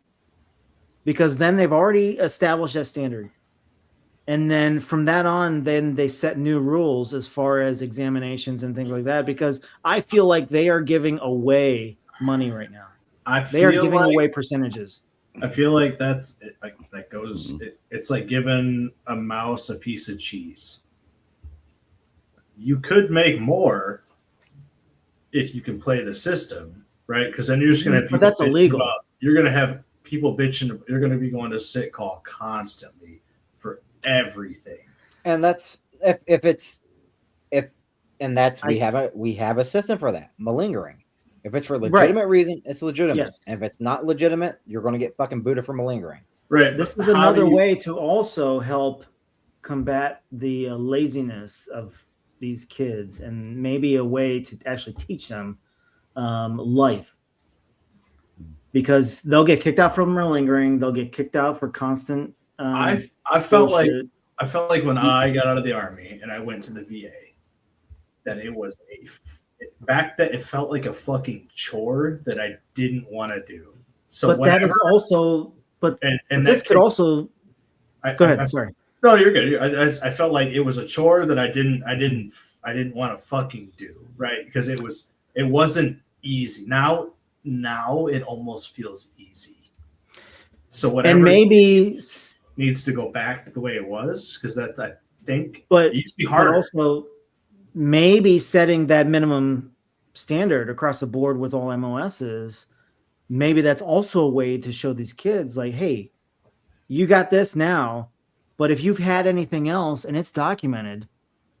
Because then they've already established that standard. And then from that on, then they set new rules as far as examinations and things like that. Because I feel like they are giving away money right now. They are giving away percentages. I feel like that's like that goes. It's like giving a mouse a piece of cheese. You could make more if you can play the system, right? Because then you're just going to have people. But that's illegal. You're going to have people bitching. You're going to be going to sick call constantly for everything. And that's we have a system for that, malingering. If it's for a legitimate reason, it's legitimate. Yes. And if it's not legitimate, you're going to get fucking booted for malingering. Right. This is another way to also help combat the laziness of these kids, and maybe a way to actually teach them life, because they'll get kicked out from malingering. They'll get kicked out for constant. I felt like when I got out of the Army and I went to the VA, that it was back then it felt like a fucking chore that I didn't want to do. So but that is also, and this could also. Go ahead. Sorry. No, you're good. I felt like it was a chore that I didn't want to fucking do, right? Because it wasn't easy. Now it almost feels easy. So whatever, and maybe needs to go back to the way it was, because that's, I think, but it used to be harder. But also, maybe setting that minimum standard across the board with all MOSs, maybe that's also a way to show these kids, like, hey, you got this now. But if you've had anything else and it's documented,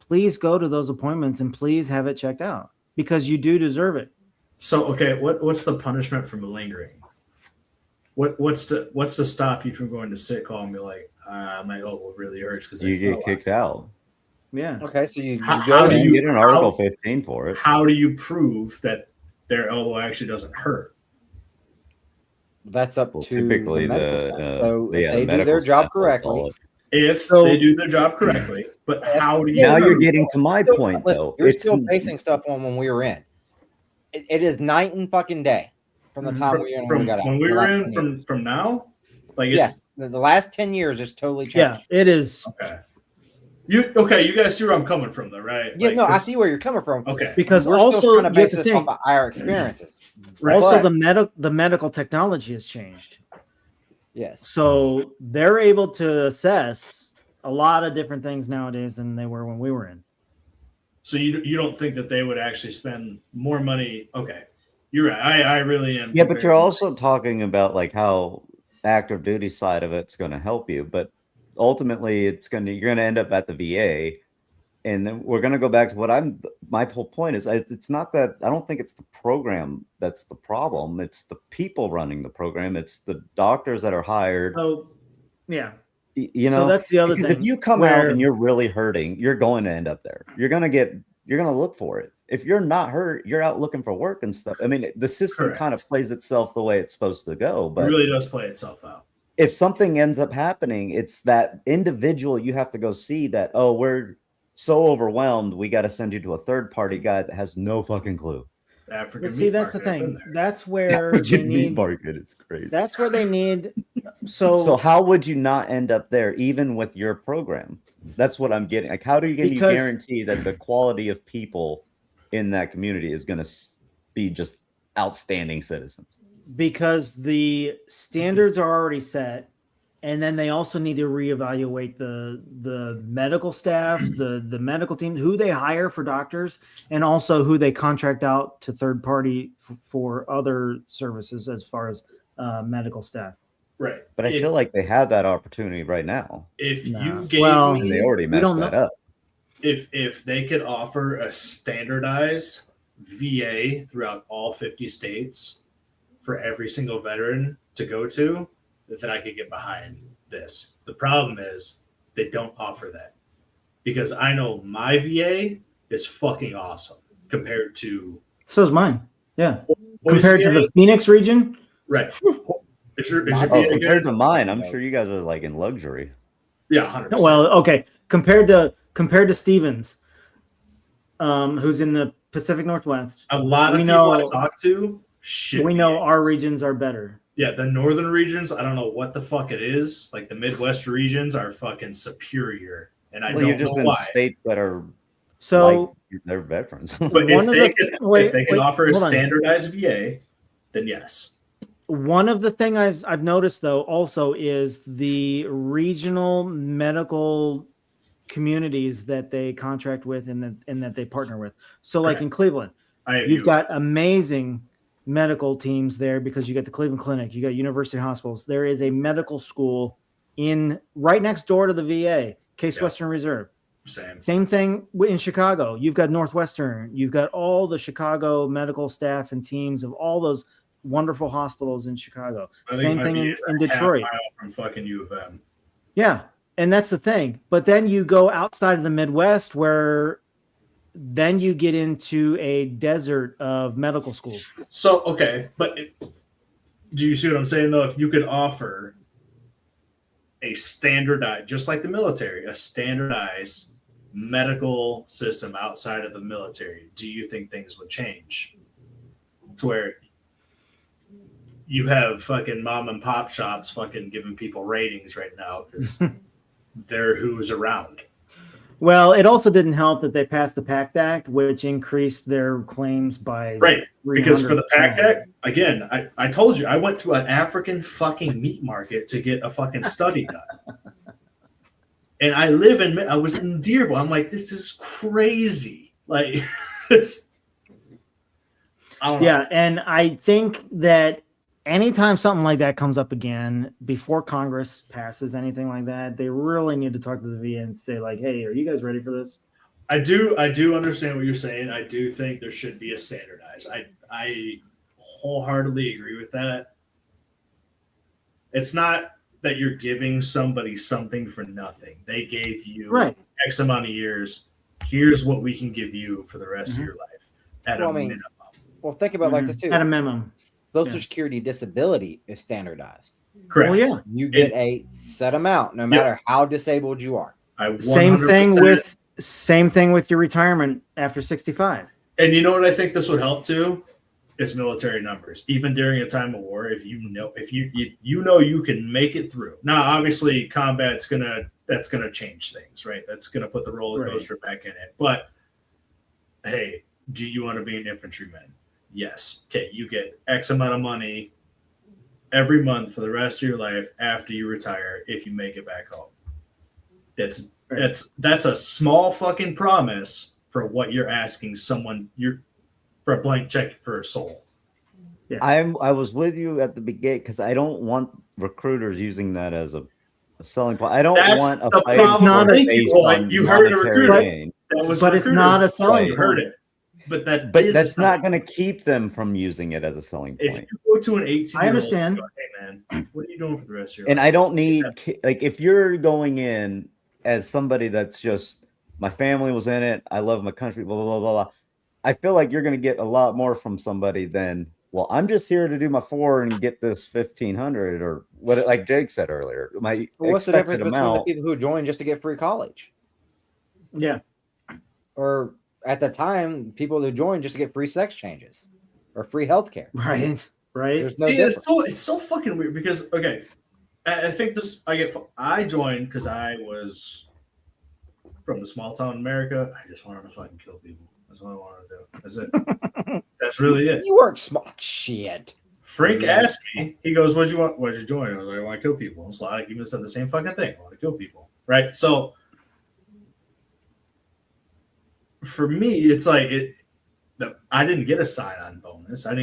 please go to those appointments and please have it checked out, because you do deserve it. So, okay, what's the punishment for malingering? What's to stop you from going to sick call and be like, my elbow really hurts because you get kicked out? Yeah. Okay, so you get an Article 15 for it. How do you prove that their elbow actually doesn't hurt? That's up to typically they do their job correctly. If they do their job correctly, but how do you? Now you're getting to my point, though. You're still basing stuff on when we were in. It is night and fucking day from the time we got out. When we were in from now, like it's the last 10 years is totally changed. Yeah, it is. Okay. You guys see where I'm coming from, though, right? Yeah, I see where you're coming from. Okay. Because we're also still trying to base you have this to off of our experiences. Right. Also, the medical technology has changed. Yes. So they're able to assess a lot of different things nowadays than they were when we were in. So you don't think that they would actually spend more money? Okay, you're right. I really am. Yeah, but you're also talking about like how active duty side of it's going to help you, but ultimately you're going to end up at the VA, and then we're going to go back to my whole point is it's not that I don't think it's the program that's the problem. It's the people running the program. It's the doctors that are hired. So, yeah. So that's the other thing. If you come out and you're really hurting, you're going to end up there. You're going to look for it. If you're not hurt, you're out looking for work and stuff. I mean, the system Correct. kind of plays itself the way it's supposed to go. It But really does play itself out. if something ends up happening, it's that individual you have to go see that, oh, we're so overwhelmed, we got to send you to a third party guy that has no fucking clue. African But see, meat that's the market, I've been thing. there. That's where they African meat need. market is crazy. That's where they need. So how would you not end up there, even with your program? That's what I'm getting. Like, how do you Because- guarantee that the quality of people in that community is going to be just outstanding citizens? Because the standards are already set, and then they also need to reevaluate the medical staff, the medical team, who they hire for doctors, and also who they contract out to third party for other services as far as medical staff. Right. But I feel like they have that opportunity right now, if Nah. you gave Well, and they me, already messed don't that know. up. if they could offer a standardized VA throughout all 50 states for every single veteran to go to, then I could get behind this. The problem is they don't offer that, because I know my VA is fucking awesome compared to So is mine. Yeah. Boise Compared to VA. the Phoenix region. Right. Is your Oh, VA compared good? to mine, I'm sure you guys are like in luxury. Yeah, 100%. Well, okay. Compared to Stevens, who's in the Pacific Northwest, a lot of we people I know- talk to, shit. we know VAs. our regions are better. Yeah, the northern regions, I don't know what the fuck it is. Like the Midwest regions are fucking superior, and I Well, you're don't just know in why. states that are So like they're veterans. But One if of they the- can, wait, if they can wait, offer a hold on. standardized VA, then yes. one of the thing I've noticed though also is the regional medical communities that they contract with and that they partner with. So like Correct. in Cleveland, I have you've got amazing medical teams there because you got the Cleveland Clinic, you got University Hospitals. There is a medical school in right next door to the VA, Case Yeah. Western Reserve. same. Same thing in Chicago. You've got Northwestern. You've got all the Chicago medical staff and teams of all those wonderful hospitals in Chicago. I think Same my thing VA in is a half Detroit. mile from fucking U of M. Yeah. And that's the thing. But then you go outside of the Midwest where then you get into a desert of medical schools. So okay, but do you see what I'm saying though? If you could offer a standardized, just like the military, a standardized medical system outside of the military, do you think things would change to where you have fucking mom and pop shops fucking giving people ratings right now because they're who's around? Well, it also didn't help that they passed the PACT Act, which increased their claims by Right. Because for the 300%. PACT Act, again, I told you, I went to an African fucking meat market to get a fucking study done. And I was in Dearborn. I'm like, this is crazy. Like, it's, I don't know. Yeah, and I think that anytime something like that comes up again, before Congress passes anything like that, they really need to talk to the VA and say, like, hey, are you guys ready for this? I do understand what you're saying. I do think there should be a standardized. I wholeheartedly agree with that. It's not that you're giving somebody something for nothing. They gave you Right. X amount of years. Here's what we can give you for the rest of your life at Well, a I mean, minimum. Well, think about it like this too. At a minimum. Social yeah. Security disability is standardized. Correct. Well, yeah. You get a set amount, no matter how disabled you are. I Same thing 100%. with your retirement after 65. And you know what I think this would help too? Is military numbers. Even during a time of war, if you know you can make it through. Now, obviously, combat's that's gonna change things, right? That's gonna put the roller coaster back in it. But hey, do you want to be an infantryman? Yes. Okay, you get X amount of money every month for the rest of your life after you retire if you make it back home. That's a small fucking promise for what you're asking someone for a blank check for a soul. Yeah. I was with you at the beginning because I don't want recruiters using that as a selling point. I don't That's want a the fight problem. sport Thank you. based Well, on you heard a monetary recruiter. gain. That was But it's recruiter. not a selling You point. heard it. But But that's not going to keep them from using it as a selling If point. you go to an 18-year-old, I understand. go, hey man, what are you doing for the rest of your And life? I don't need like if you're going in as somebody that's just my family was in it, I love my country, blah blah blah blah blah. I feel like you're going to get a lot more from somebody than, well, I'm just here to do my 4 and get this 1,500 or what, like Jake said earlier. My What's the expected difference between the amount. people who join just to get free college? Yeah. Or at the time, people who join just to get free sex changes or free health care. Right. Right. There's no See, difference. it's so fucking weird because okay, I think this I joined because I was from the small town in America. I just wanted to fucking kill people. That's what I wanted to do. That's it. That's really it. You weren't smart. Shit. Frank asked me. He goes, "What'd you want? What'd you join?" I was like, "I want to kill people." And so I even said the same fucking thing. I want to kill people. Right. So for me, it's like it. I didn't get a sign-on bonus. I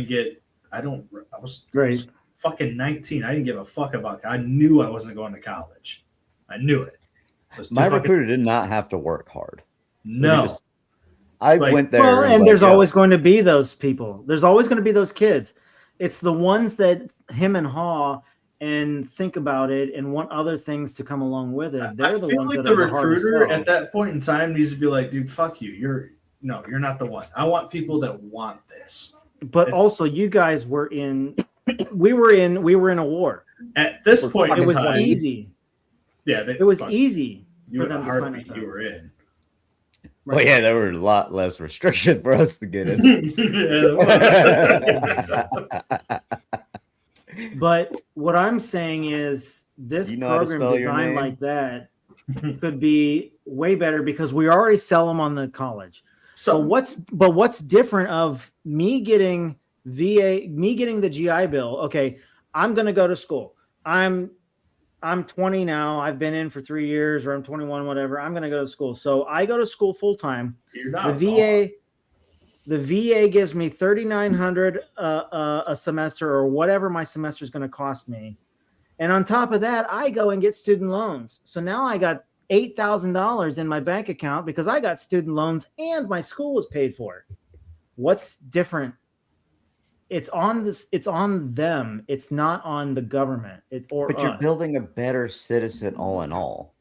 was Right. fucking 19. I didn't give a fuck about it. I knew I wasn't going to college. I knew it. My recruiter did not have to work hard. No. I Like- went there. Well, and like, there's always going to be those people. There's always going to be those kids. It's the ones that him and haw and think about it and want other things to come along with it. They're I the feel ones like that the are the hardest recruiter sell. at that point in time needs to be like, dude, fuck you. You're not the one. I want people that want this. But It's- also, you guys were in. We were in a war. At this point It in was time, easy. yeah, It was easy You for were them the to sign heartbeat us up. you were in. Well, yeah, there were a lot less restrictions for us to get in. But what I'm saying is this You know how to program spell your designed name? like that could be way better because we already sell them on the college. So What's different of me getting the GI Bill? Okay, I'm going to go to school. I'm 20 now. I've been in for 3 years, or I'm 21, whatever. I'm going to go to school. So I go to school full time. you're not The VA gives me $3,900 a semester, or whatever my semester is going to cost me. And on top of that, I go and get student loans. So now I got $8,000 in my bank account because I got student loans and my school was paid for. What's different? It's on them. It's not on the government. But you're building a better citizen all in all.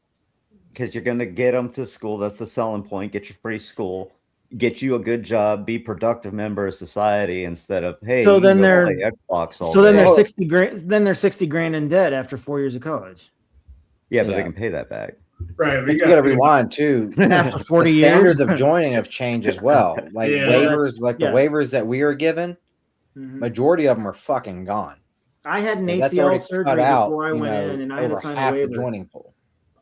Because you're going to get them to school. That's the selling point. Get you free school. Get you a good job. Be productive member of society instead of, hey, So you then can go they're- play Xbox all So then day. they're 60 grand. Then they're 60 grand in debt after 4 years of college. Yeah, but Yeah. they can pay that back. right. But you got to rewind too. After 40 The years, standards of joining have changed as well. Like Yeah, waivers, like the yes. waivers that we are given, Mhm. majority of them are fucking gone. I had an That's ACL already surgery cut out, before I you went know, in, and I had to over sign a half the waiver. joining pool.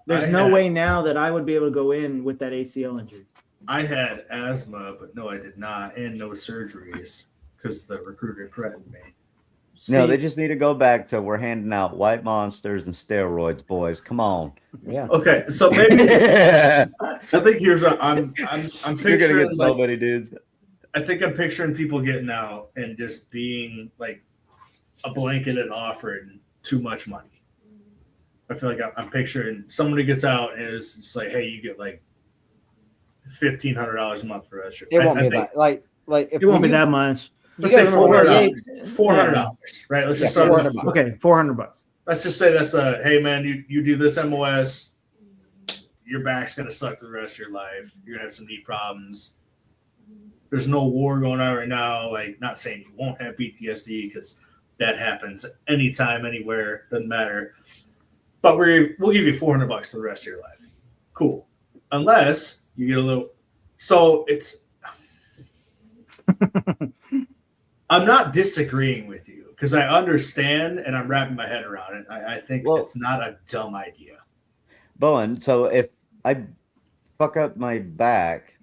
There's I no had- way now that I would be able to go in with that ACL injury. I had asthma, but no, I did not, and no surgeries because the recruiter threatened me. No, See, they just need to go back to we're handing out white monsters and steroids, boys. Come on. Yeah. Okay, so maybe You're I think here's what I'm gonna picturing. get so Like, many dudes. I think I'm picturing people getting out and just being like a blanketed offering too much money. I feel like I'm picturing somebody gets out and it's just like, hey, you get like $1,500 a month for that shit. It won't be that. Like if it won't be you- that much. you Let's say gotta remember, $400. $400, right? Let's just Yeah, start. $400. with- Okay, $400. Let's just say that's a hey man, you do this MOS, your back's gonna suck for the rest of your life. You're gonna have some knee problems. There's no war going on right now. Like, not saying you won't have PTSD because that happens anytime, anywhere, doesn't matter. But we'll give you $400 for the rest of your life. Cool, unless you get a little. So it's. I'm not disagreeing with you because I understand and I'm wrapping my head around it. I think Well- it's not a dumb idea. Bowen, so if I fuck up my back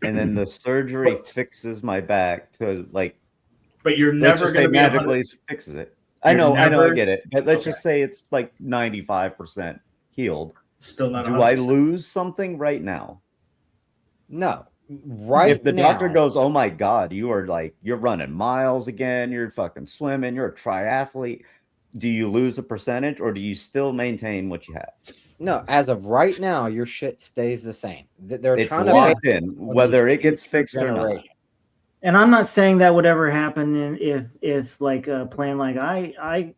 and then the surgery fixes my back to like But you're let's never just say going to be magically fixes it. I You're know, I never- get it. But let's Okay. just say it's like 95% healed. still not. Do I 100%. lose something right now? No. Right If the now, doctor goes, oh my God, you're running miles again, you're fucking swimming, you're a triathlete. Do you lose a percentage or do you still maintain what you have? no, as of right now, your shit stays the same. They're It's trying to locked make in, whether it gets fixed or not. generation. And I'm not saying that would ever happen if like a plan like I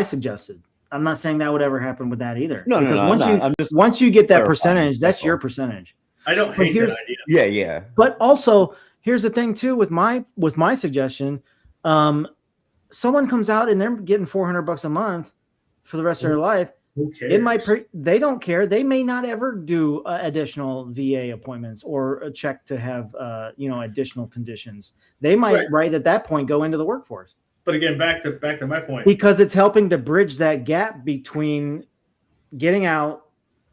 suggested. I'm not saying that would ever happen with that either. No, because I'm not. I'm just once you get that clarifying, percentage, that's that's your all. percentage. I don't But hate that here's- idea. yeah. But also, here's the thing too with my suggestion. Someone comes out and they're getting $400 a month for the rest of their life. Who cares? It might they don't care. They may not ever do additional VA appointments or a check to have additional conditions. They might right at that point go into the workforce. But again, back to my point. Because it's helping to bridge that gap between getting out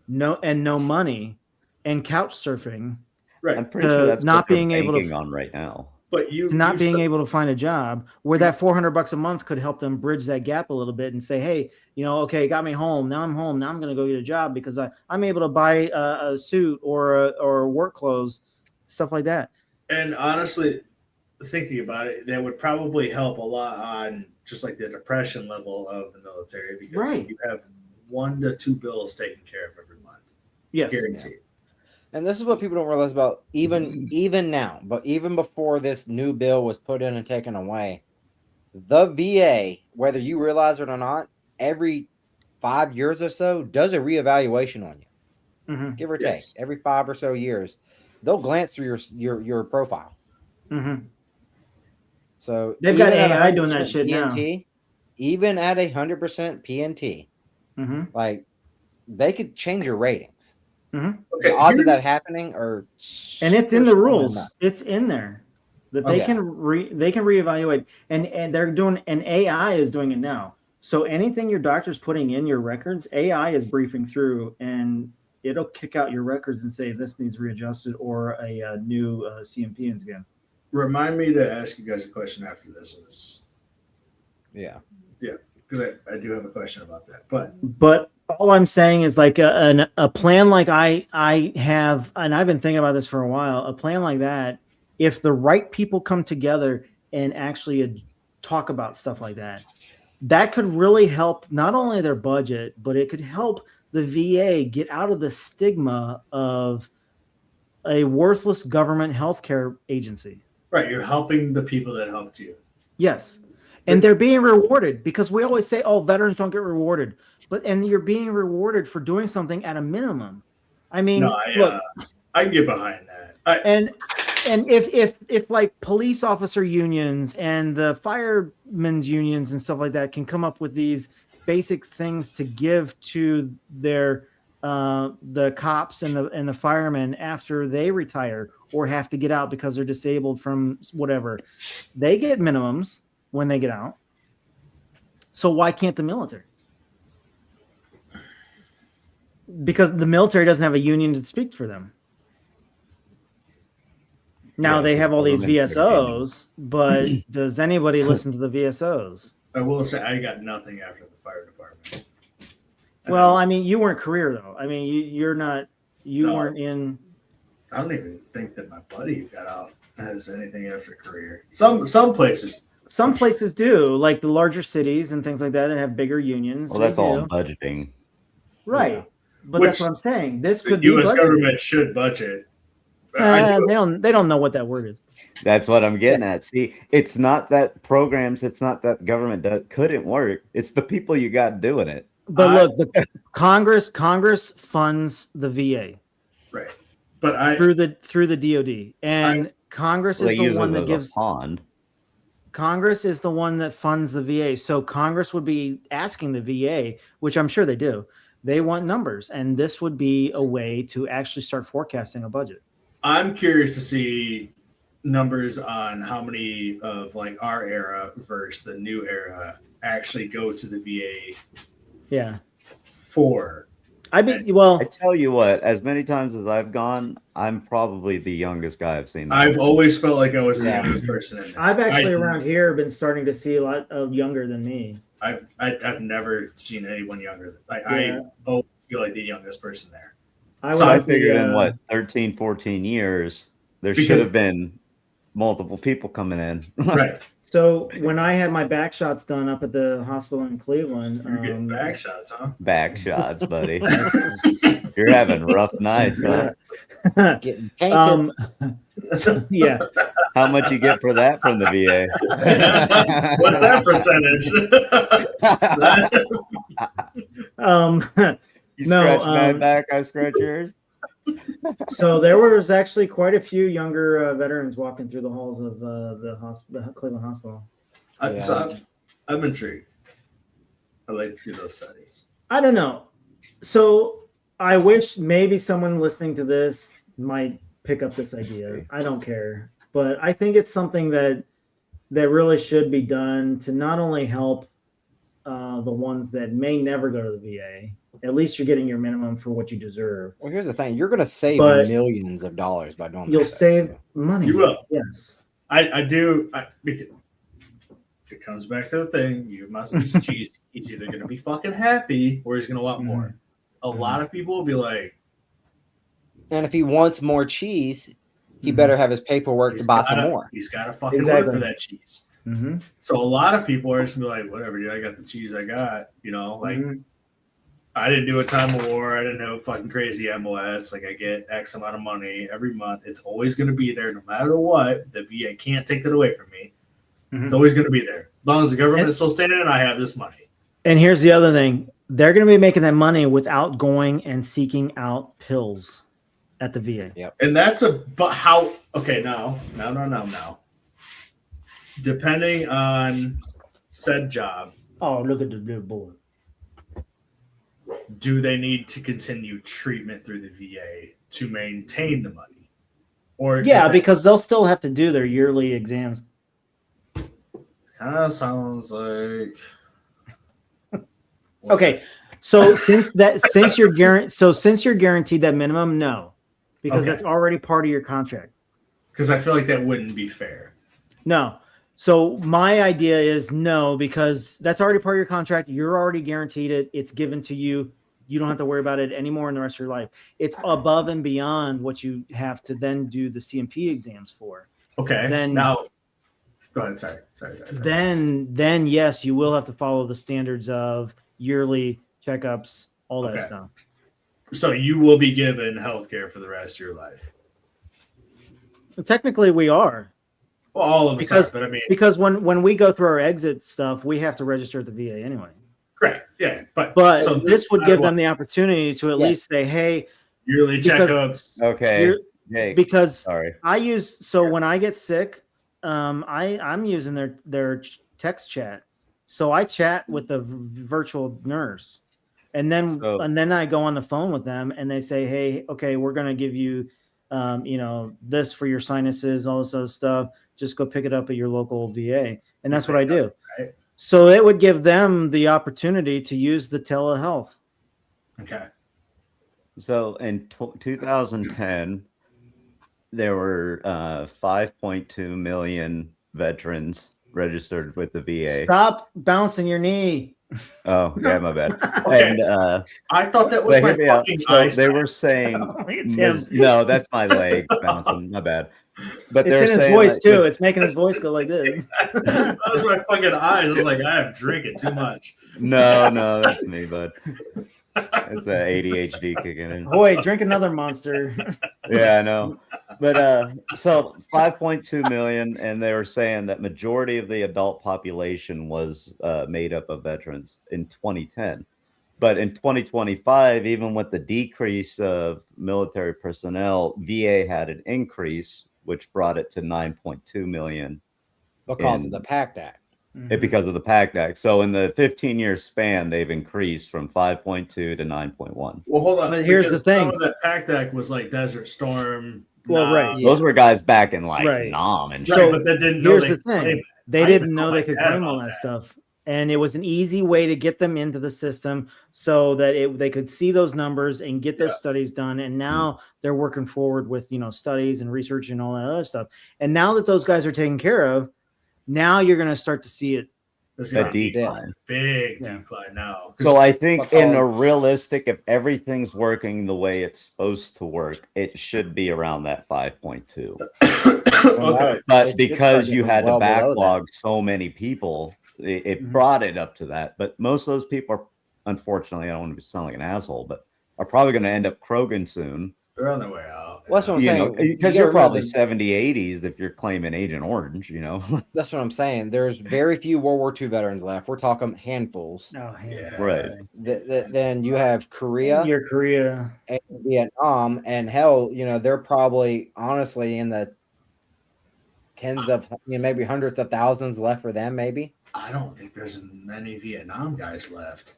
no money and couch surfing. Right. I'm pretty sure that's not what they're being able to banking on right now. But you not being able to find a job where that $400 a month could help them bridge that gap a little bit and say, hey, okay, got me home. Now I'm home. Now I'm going to go get a job because I'm able to buy a suit or work clothes, stuff like that. And honestly, thinking about it, that would probably help a lot on just like the depression level of the military because you have 1 to 2 bills taken care of every month. Yes. Guaranteed. Yeah. And this is what people don't realize about even now, but even before this new bill was put in and taken away, the VA, whether you realize it or not, every 5 years or so does a reevaluation on you, give or take. Every 5 or so years, they'll glance through your profile. Mm-hmm. So they've got AI doing that shit PNT, now. Even at 100% PNT, like they could change your ratings. Mm-hmm. Okay, the odds of that happening are, and it's in the rules. It's in there that they can reevaluate, and they're doing, and AI is doing it now. So anything your doctor's putting in your records, AI is briefing through, and it'll kick out your records and say this needs readjusted or a new CMP is again. Remind me to ask you guys a question after this. Yeah, because I do have a question about that, but. All I'm saying is like a plan like I have, and I've been thinking about this for a while, a plan like that, if the right people come together and actually talk about stuff like that, that could really help not only their budget, but it could help the VA get out of the stigma of a worthless government healthcare agency. Right. You're helping the people that helped you. Yes. And they're being rewarded because we always say, oh, veterans don't get rewarded. And you're being rewarded for doing something at a minimum. I mean, look, I can get behind that. And if like police officer unions and the firemen's unions and stuff like that can come up with these basic things to give to their the cops and the firemen after they retire or have to get out because they're disabled from whatever, they get minimums when they get out. So why can't the military? Because the military doesn't have a union to speak for them. Now they have all these VSOs, but does anybody listen to the VSOs? I will say I got nothing after the fire department. Well, I mean, you weren't career though. I mean, you weren't in. I don't even think that my buddy who got out has anything after career. Some places. Some places do, like the larger cities and things like that, that have bigger unions. Well, that's all budgeting, right? Yeah. But that's what I'm saying. This could be U.S. government should budget. They don't know what that word is. That's what I'm getting at. See, it's not that programs, it's not that government couldn't work. It's the people you got doing it. But look, the Congress funds the VA, right? But through the DoD, and Congress is the one that gives. Congress is the one that funds the VA. So Congress would be asking the VA, which I'm sure they do. They want numbers, and this would be a way to actually start forecasting a budget. I'm curious to see numbers on how many of like our era versus the new era actually go to the VA. Yeah. I tell you what, as many times as I've gone, I'm probably the youngest guy I've seen. I've always felt like I was the youngest person in there. I've actually around here been starting to see a lot of younger than me. I've never seen anyone younger. I always feel like the youngest person there. I figured in 13, 14 years, there should have been multiple people coming in. Right. So when I had my back shots done up at the hospital in Cleveland, you're getting back shots, huh? Back shots, buddy. You're having rough nights, huh? Getting painted. Yeah. How much you get for that from the VA? What's that percentage? You scratch my back, I scratch yours. So there was actually quite a few younger veterans walking through the halls of the Cleveland Hospital. So I'm intrigued. I like to see those studies. I don't know. So I wish maybe someone listening to this might pick up this idea. I don't care, but I think it's something that really should be done to not only help the ones that may never go to the VA. At least you're getting your minimum for what you deserve. Well, here's the thing: you're going to save But millions of dollars by doing. You'll this save money. You will. Yes. I do. Because it comes back to the thing. You must be cheese. He's either going to be fucking happy or he's going to want more. A lot of people will be like, And if he wants more cheese, he better have his paperwork to buy some more. He's got to fucking work for that cheese. Mm-hmm. So a lot of people are just gonna be like, whatever, dude, I got the cheese I got. You know, like I didn't do a time of war. I didn't have a fucking crazy MOS. Like I get X amount of money every month. It's always going to be there no matter what. The VA can't take that away from me. It's always going to be there. As long as the government is still standing and I have this money. And here's the other thing. They're going to be making that money without going and seeking out pills at the VA. Yep. And that's okay, now. Depending on said job. Oh, look at the blue board. Do they need to continue treatment through the VA to maintain the money? Or because they'll still have to do their yearly exams. Kind of sounds like okay. So since you're guaranteed that minimum, no, because that's already part of your contract. Because I feel like that wouldn't be fair. No. So my idea is no, because that's already part of your contract. You're already guaranteed it. It's given to you. You don't have to worry about it anymore in the rest of your life. It's above and beyond what you have to then do the CMP exams for. Okay. Then now, go ahead. Sorry. Then yes, you will have to follow the standards of yearly checkups, all that stuff. So you will be given healthcare for the rest of your life. Technically, we are. Well, all of us, but I mean, because when we go through our exit stuff, we have to register at the VA anyway. Right. Yeah. But so this would give them the opportunity to at least say, "Hey, yearly checkups." Okay. Because sorry, when I get sick, I'm using their text chat, so I chat with the virtual nurse, and then I go on the phone with them, and they say, "Hey, okay, we're gonna give you, this for your sinuses, all this other stuff. Just go pick it up at your local VA," and that's what I do. Right. So it would give them the opportunity to use the telehealth. Okay. So in 2010, there were 5.2 million veterans registered with the VA. Stop bouncing your knee. Oh, yeah, my bad. Okay. And I thought that was my fucking eye. They were saying, no, that's my leg bouncing. My bad. But it's in his voice too. It's making his voice go like this. That was my fucking eyes. I was like, I am drinking too much. No, that's me, bud. It's that ADHD kicking in. Boy, drink another Monster. Yeah, I know. But so 5.2 million, and they were saying that majority of the adult population was made up of veterans in 2010. But in 2025, even with the decrease of military personnel, VA had an increase, which brought it to 9.2 million. Because of the PACT Act. Because of the PACT Act. So in the 15-year span, they've increased from 5.2 to 9.1. Well, hold on. But here's the thing. Some of that PACT Act was like Desert Storm. Well, right. Those were guys back in Nam and shit. Right, but that didn't know here's the thing. They didn't know they could claim all that stuff. And it was an easy way to get them into the system so that they could see those numbers and get those studies done. And now they're working forward with, studies and research and all that other stuff. And now that those guys are taken care of, now you're going to start to see it. A decline. Big decline now. So I think in a realistic, if everything's working the way it's supposed to work, it should be around that 5.2. Okay. But because you had to backlog so many people, it brought it up to that. But most of those people are, unfortunately, I don't want to sound like an asshole, but are probably going to end up Krogan soon They're on their way out. Well, that's what I'm You saying. know, You because gotta you're probably remember- 70s, 80s if you're claiming Agent Orange, you know. That's what I'm saying. There's very few World War II veterans left. We're talking handfuls. Oh, Yeah. Right. Then you have Korea Your Korea. and Vietnam, and hell, they're probably honestly in the tens of, maybe hundreds of thousands left for them, maybe. I don't think there's many Vietnam guys left.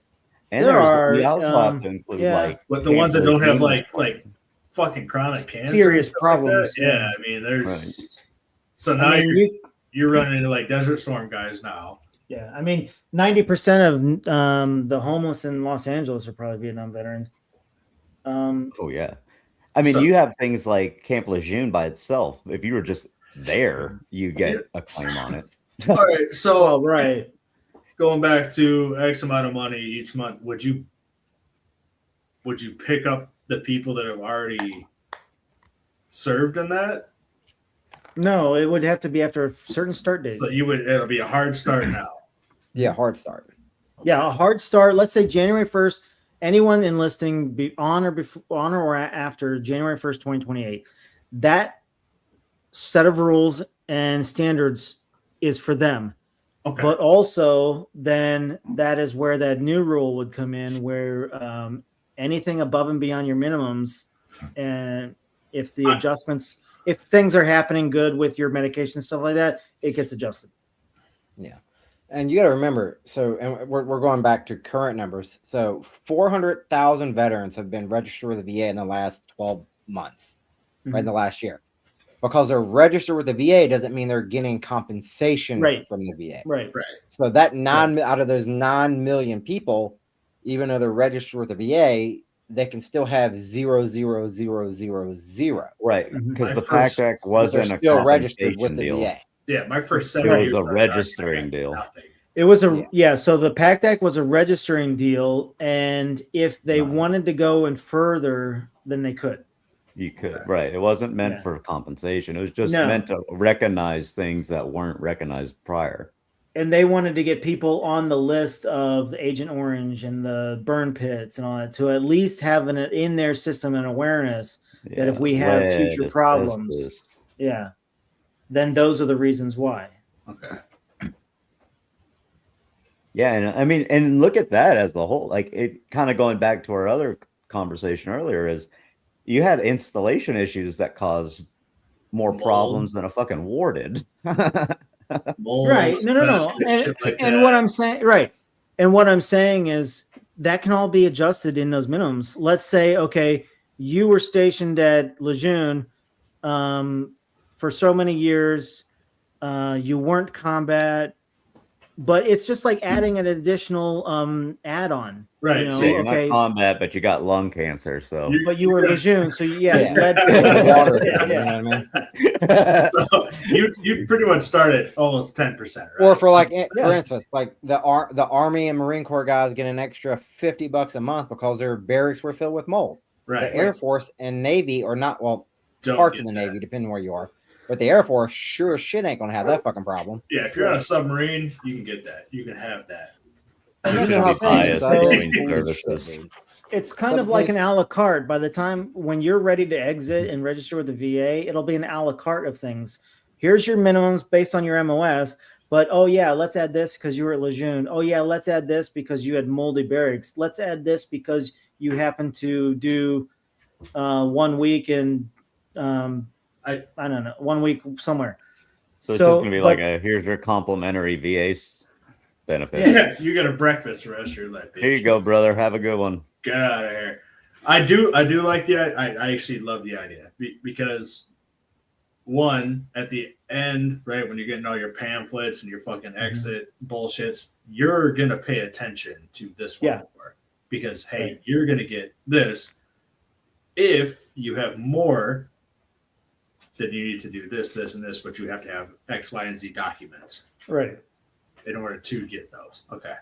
And There there's are, we also have to include yeah. like But the ones that don't have Lejeune. like fucking chronic cancer, Serious and stuff like that, problems, yeah, yeah. I mean, there's Right. so now I mean, you're running into like Desert Storm guys now. yeah, I mean, 90% of the homeless in Los Angeles are probably Vietnam veterans. Oh yeah. I mean, So- you have things like Camp Lejeune by itself. If you were just there, you get a claim on it. All right, so Oh, right. going back to X amount of money each month, would you pick up the people that have already served in that? No, it would have to be after a certain start date. So it'll be a hard start now. Yeah, hard start. Yeah, a hard start. Let's say January 1st. Anyone enlisting on or after January 1st, 2028. That set of rules and standards is for them. Okay. But also, then that is where that new rule would come in, where anything above and beyond your minimums, and if the adjustments, if things are happening good with your medication stuff like that, it gets adjusted. Yeah. And you got to remember, and we're going back to current numbers. So 400,000 veterans have been registered with the VA in the last 12 months, right in the last year. Because they're registered with the VA doesn't mean they're getting compensation from the VA. Right. So that out of those 9 million people, even though they're registered with the VA, they can still have 0.00000. Right. Mhm. Because My the first- PACT Act But wasn't they're a still registered compensation with the deal. VA. Yeah, my first It 7 was years a I registering got deal. nothing. It was so the PACT Act was a registering deal, and if they Right. wanted to go and further, then they could. You could, right. It wasn't meant Yeah. for compensation. It was just No. meant to recognize things that weren't recognized prior. And they wanted to get people on the list of Agent Orange and the burn pits and all that to at least have in their system an awareness that if we have future Lead, problems, asbestos. yeah, then those are the reasons why. Okay. Yeah, and I mean, and look at that as a whole. Like it kind of going back to our other conversation earlier is you had installation issues that caused more Mold. problems than a fucking war did. Mold, Right. No. asbestos, shit like And that. what I'm saying, right. And what I'm saying is that can all be adjusted in those minimums. Let's say, okay, you were stationed at Lejeune for so many years. You weren't combat, but it's just like adding an additional add-on. Right. You know, So you're okay. not combat, but you got lung cancer. So You- But you were Lejeune, so Yeah. you had Water, yeah. you know what I mean? So you pretty much start at almost 10%, right? Or for for Yes. instance, like the Army and Marine Corps guys get an extra $50 a month because their barracks were filled with mold. right. The Air Force and Navy are not, Don't parts get of the that. Navy, depending where you are. But the Air Force sure as shit ain't gonna have that fucking problem. Yeah, if you're on a submarine, you can get that. You can have that. And There's that's gonna what be I'm saying. bias So between services. it's kind of like an a la carte. By the time when you're ready to exit and register with the VA, it'll be an a la carte of things. Here's your minimums based on your MOS. But oh yeah, let's add this because you were at Lejeune. Oh yeah, let's add this because you had moldy barracks. Let's add this because you happen to do 1 week in I don't know, 1 week somewhere. So it's So, just gonna be but- like here's your complimentary VA benefit. Yeah, you get a breakfast for the rest of your life. Bitch. Here you go, brother. Have a good one. Get out of here. I do like the I actually love the idea because one, at the end, right, when you're getting all your pamphlets and your fucking exit bullshits, you're gonna pay attention to this one Yeah. more. Because hey, you're gonna get this. If you have more, then you need to do this, this, and this, but you have to have X, Y, and Z documents Right. in order to get those. Okay.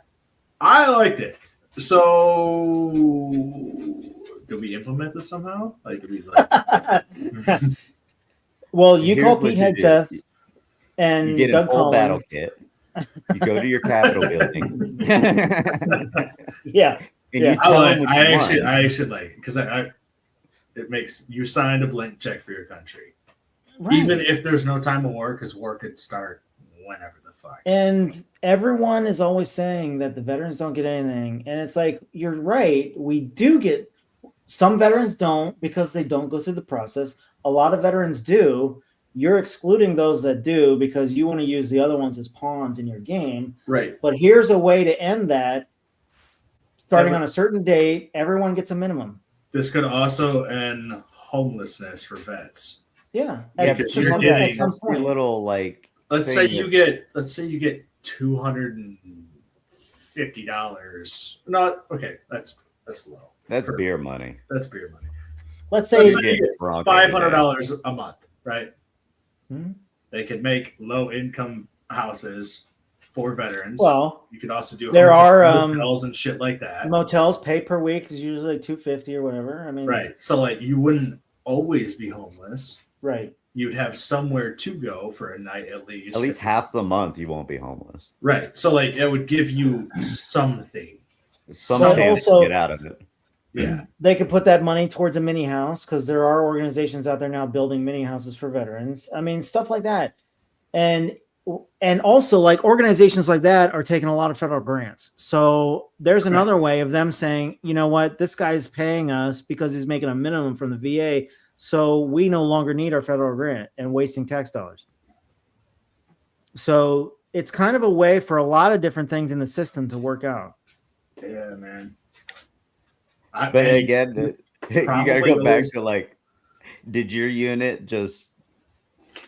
I liked it. So do we implement this somehow? Like do we like Well, you Here's call what Pete you Hegseth do. and You get a Doug full battle Collins. kit. You go to your Capitol building. Yeah. And Yeah. you tell them what you I want. actually like because I It makes you signed a blank check for your country, Right. even if there's no time of war, because war could start whenever the fuck. And everyone is always saying that the veterans don't get anything. And it's like, you're right. We do get, some veterans don't because they don't go through the process. A lot of veterans do. You're excluding those that do because you want to use the other ones as pawns in your game. Right. But here's a way to end that. Starting on a certain date, everyone gets a minimum. This could also end homelessness for vets. Yeah. Yeah, At but some you're point- getting at some a point. little like. Let's thing say you that- get $250. Not okay. That's low. That's For- beer money. That's beer money. Let's Let's say say you get Drunk every day. $500 a month, right? Hmm. They could make low income houses for veterans. well, you could also do there are, hotels and shit like that. motels pay per week is usually like $250 or whatever. I mean, Right. So like you wouldn't always be homeless. right. You'd have somewhere to go for a night at least. At least half the month you won't be homeless. Right. So like it would give you something. Some But chance also- to get out of it. Yeah. They could put that money towards a mini house because there are organizations out there now building mini houses for veterans. I mean, stuff like that. And also like organizations like that are taking a lot of federal grants. So there's another way of them saying, you know what, this guy's paying us because he's making a minimum from the VA. So we no longer need our federal grant and wasting tax dollars. So it's kind of a way for a lot of different things in the system to work out. Yeah, man. But again, you gotta Probably go back those- to like, did your unit just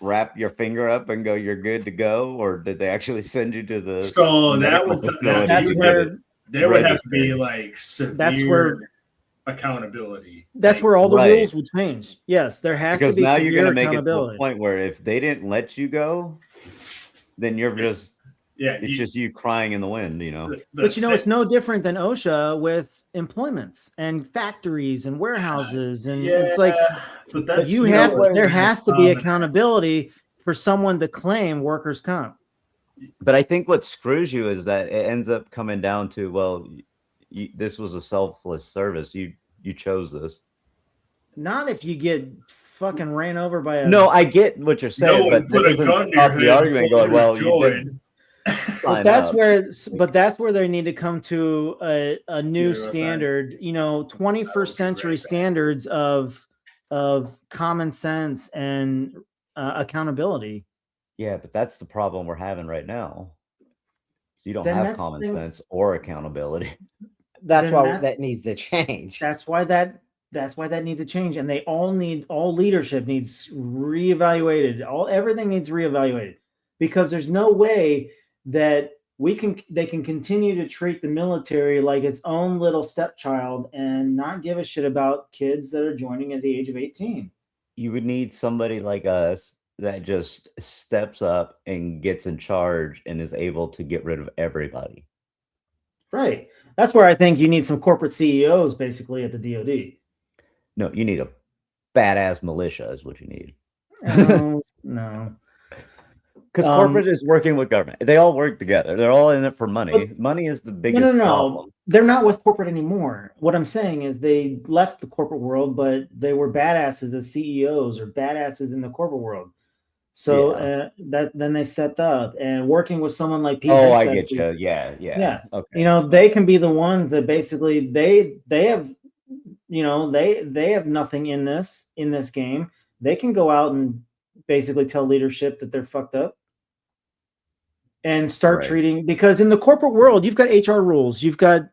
wrap your finger up and go, you're good to go? Or did they actually send you to the so that medical would facility That's to get where it? there would have to be registered? like severe where- accountability. That's Like, where all the Right. rules will change. Yes, there has Because to be now you're severe gonna make it to a accountability. point where if they didn't let you go, then you're just yeah, it's just you crying in the wind, you know. But you know, it's no different than OSHA with employments and factories and warehouses, and it's like but but that's you still have what's there gonna has to be come. accountability for someone to claim workers' comp. But I think what screws you is that it ends up coming down to, well, this was a selfless service. You chose this. Not if you get fucking ran over by a No, I get what you're saying, No one but put that a doesn't gun to stop your the head argument and told going, you well, to you join. didn't But sign that's up. where they need to come to a new Universal. standard, 21st century right. standards of common sense and accountability. Yeah, but that's the problem we're having right now. So you don't Then have that's common things- sense or accountability. That's Then why that's- that needs to change. That's why that needs to change, and all leadership needs reevaluated. Everything needs reevaluated because there's no way that they can continue to treat the military like its own little stepchild and not give a shit about kids that are joining at the age of 18. You would need somebody like us that just steps up and gets in charge and is able to get rid of everybody. Right. That's where I think you need some corporate CEOs basically at the DoD. No, you need a badass militia is what you need. No. Because corporate is working with government. They all work together. They're all in it for money. Money is the biggest No. problem. They're not with corporate anymore. What I'm saying is they left the corporate world, but they were badasses as CEOs or badasses in the corporate world. So then they stepped up and working with someone like Pete. Oh, I Hegseth, get you. Yeah. Yeah. Okay. They can be the ones that basically they have, they have nothing in this game. They can go out and basically tell leadership that they're fucked up and start Right. treating, because in the corporate world, you've got HR rules, you've got,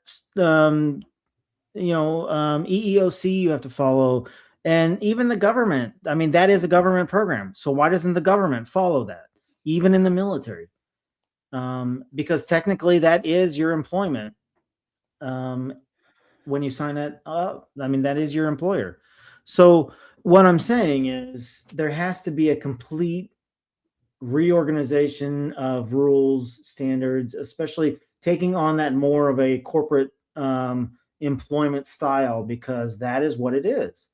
EEOC you have to follow, and even the government. I mean, that is a government program. So why doesn't the government follow that? Even in the military? Because technically that is your employment. When you sign it up, I mean, that is your employer. So what I'm saying is there has to be a complete reorganization of rules, standards, especially taking on that more of a corporate employment style, because that is what it is.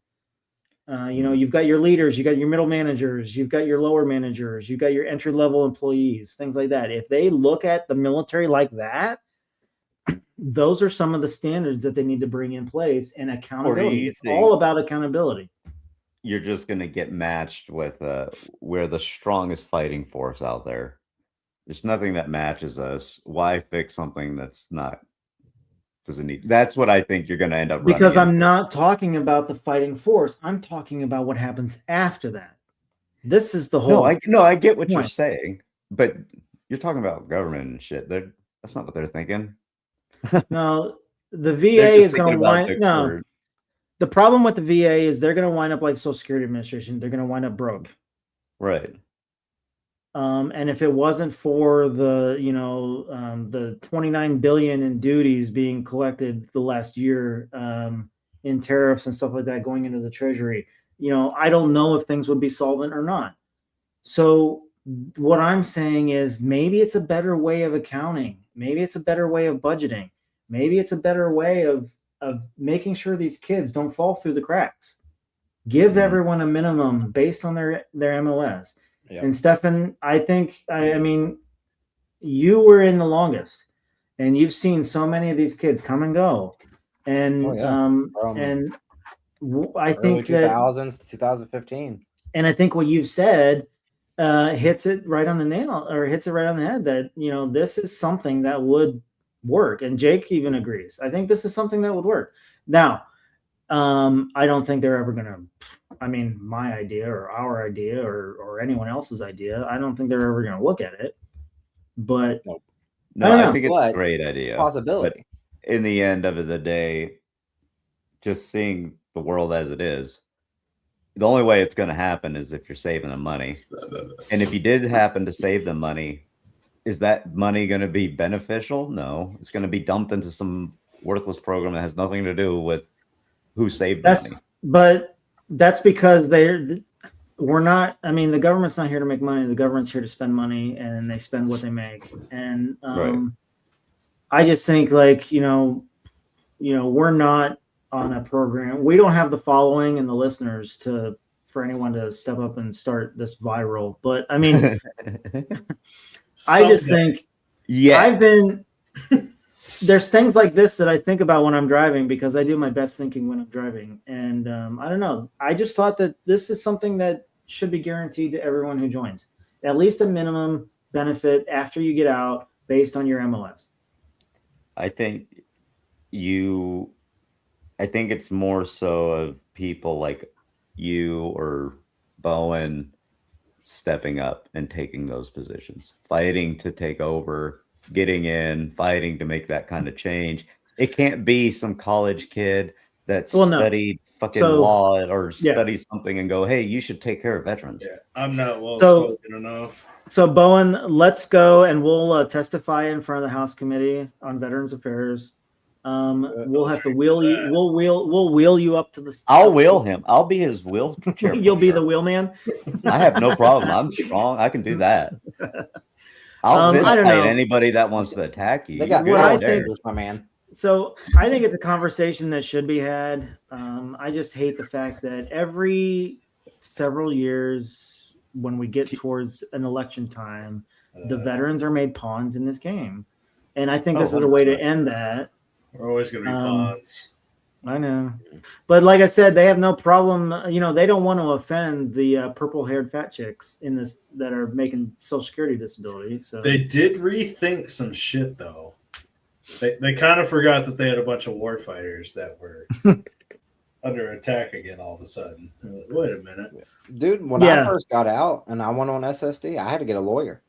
You've got your leaders, you got your middle managers, you've got your lower managers, you've got your entry level employees, things like that. If they look at the military like that, those are some of the standards that they need to bring in place, and accountability. It's think- all about accountability. You're just going to get matched with we're the strongest fighting force out there. There's nothing that matches us. Why fix something that's not doesn't need? That's what I think you're going to end up Because running I'm into. not talking about the fighting force. I'm talking about what happens after that. This is the whole. I get what you're point. saying, but you're talking about government and shit. That's not what they're thinking. No, the They're VA just is going to thinking about wind. No, their- the problem with the VA is they're going to wind up like Social Security Administration. They're going to wind up broke. right. And if it wasn't for the, the 29 billion in duties being collected the last year, in tariffs and stuff like that going into the treasury, I don't know if things would be solvent or not. So what I'm saying is maybe it's a better way of accounting. Maybe it's a better way of budgeting. Maybe it's a better way of making sure these kids don't fall through the cracks. Give everyone a minimum based on their MOS. Yeah. And Stefan, I think, I mean, you were in the longest, and you've seen so many of these kids come and go, and I think that 2000s to 2015. And I think what you've said hits it right on the nail, or hits it right on the head, that this is something that would work, and Jake even agrees. I think this is something that would work. Now, I don't think they're ever gonna. I mean, my idea or our idea or anyone else's idea, I don't think they're ever going to look at it. But no, I think it's a great idea. It's a possibility. But in the end of the day, just seeing the world as it is, the only way it's going to happen is if you're saving the money. And if you did happen to save the money, is that money going to be beneficial? No, it's going to be dumped into some worthless program that has nothing to do with who saved the money. But that's because we're not. I mean, the government's not here to make money. The government's here to spend money, and they spend what they make. And I just think, like, we're not on a program. We don't have the following and the listeners for anyone to step up and start this viral. But I mean, I just think, there's things like this that I think about when I'm driving, because I do my best thinking when I'm driving. And I don't know. I just thought that this is something that should be guaranteed to everyone who joins. At least a minimum benefit after you get out based on your MOS. I think it's more so of people like you or Bowen stepping up and taking those positions, fighting to take over, getting in, fighting to make that kind of change. It can't be some college kid that studied fucking law or studies something and go, hey, you should take care of veterans. Yeah, I'm not well spoken enough. So Bowen, let's go and we'll testify in front of the House Committee on Veterans Affairs. We'll have to wheel you. We'll wheel you up to the. I'll wheel him. I'll be his wheelchair. You'll be the wheelman. I have no problem. I'm strong. I can do that. I'll fist fight anybody that wants to attack you. They got what I think, my man. So I think it's a conversation that should be had. I just hate the fact that every several years, when we get towards an election time, the veterans are made pawns in this game, and I think this is a way to end that. We're always going to be pawns. I know, but like I said, they have no problem. They don't want to offend the purple-haired fat chicks in this that are making Social Security disability. So they did rethink some shit, though. They kind of forgot that they had a bunch of war fighters that were under attack again all of a sudden. Wait a minute, dude. When I first got out and I went on SSD, I had to get a lawyer.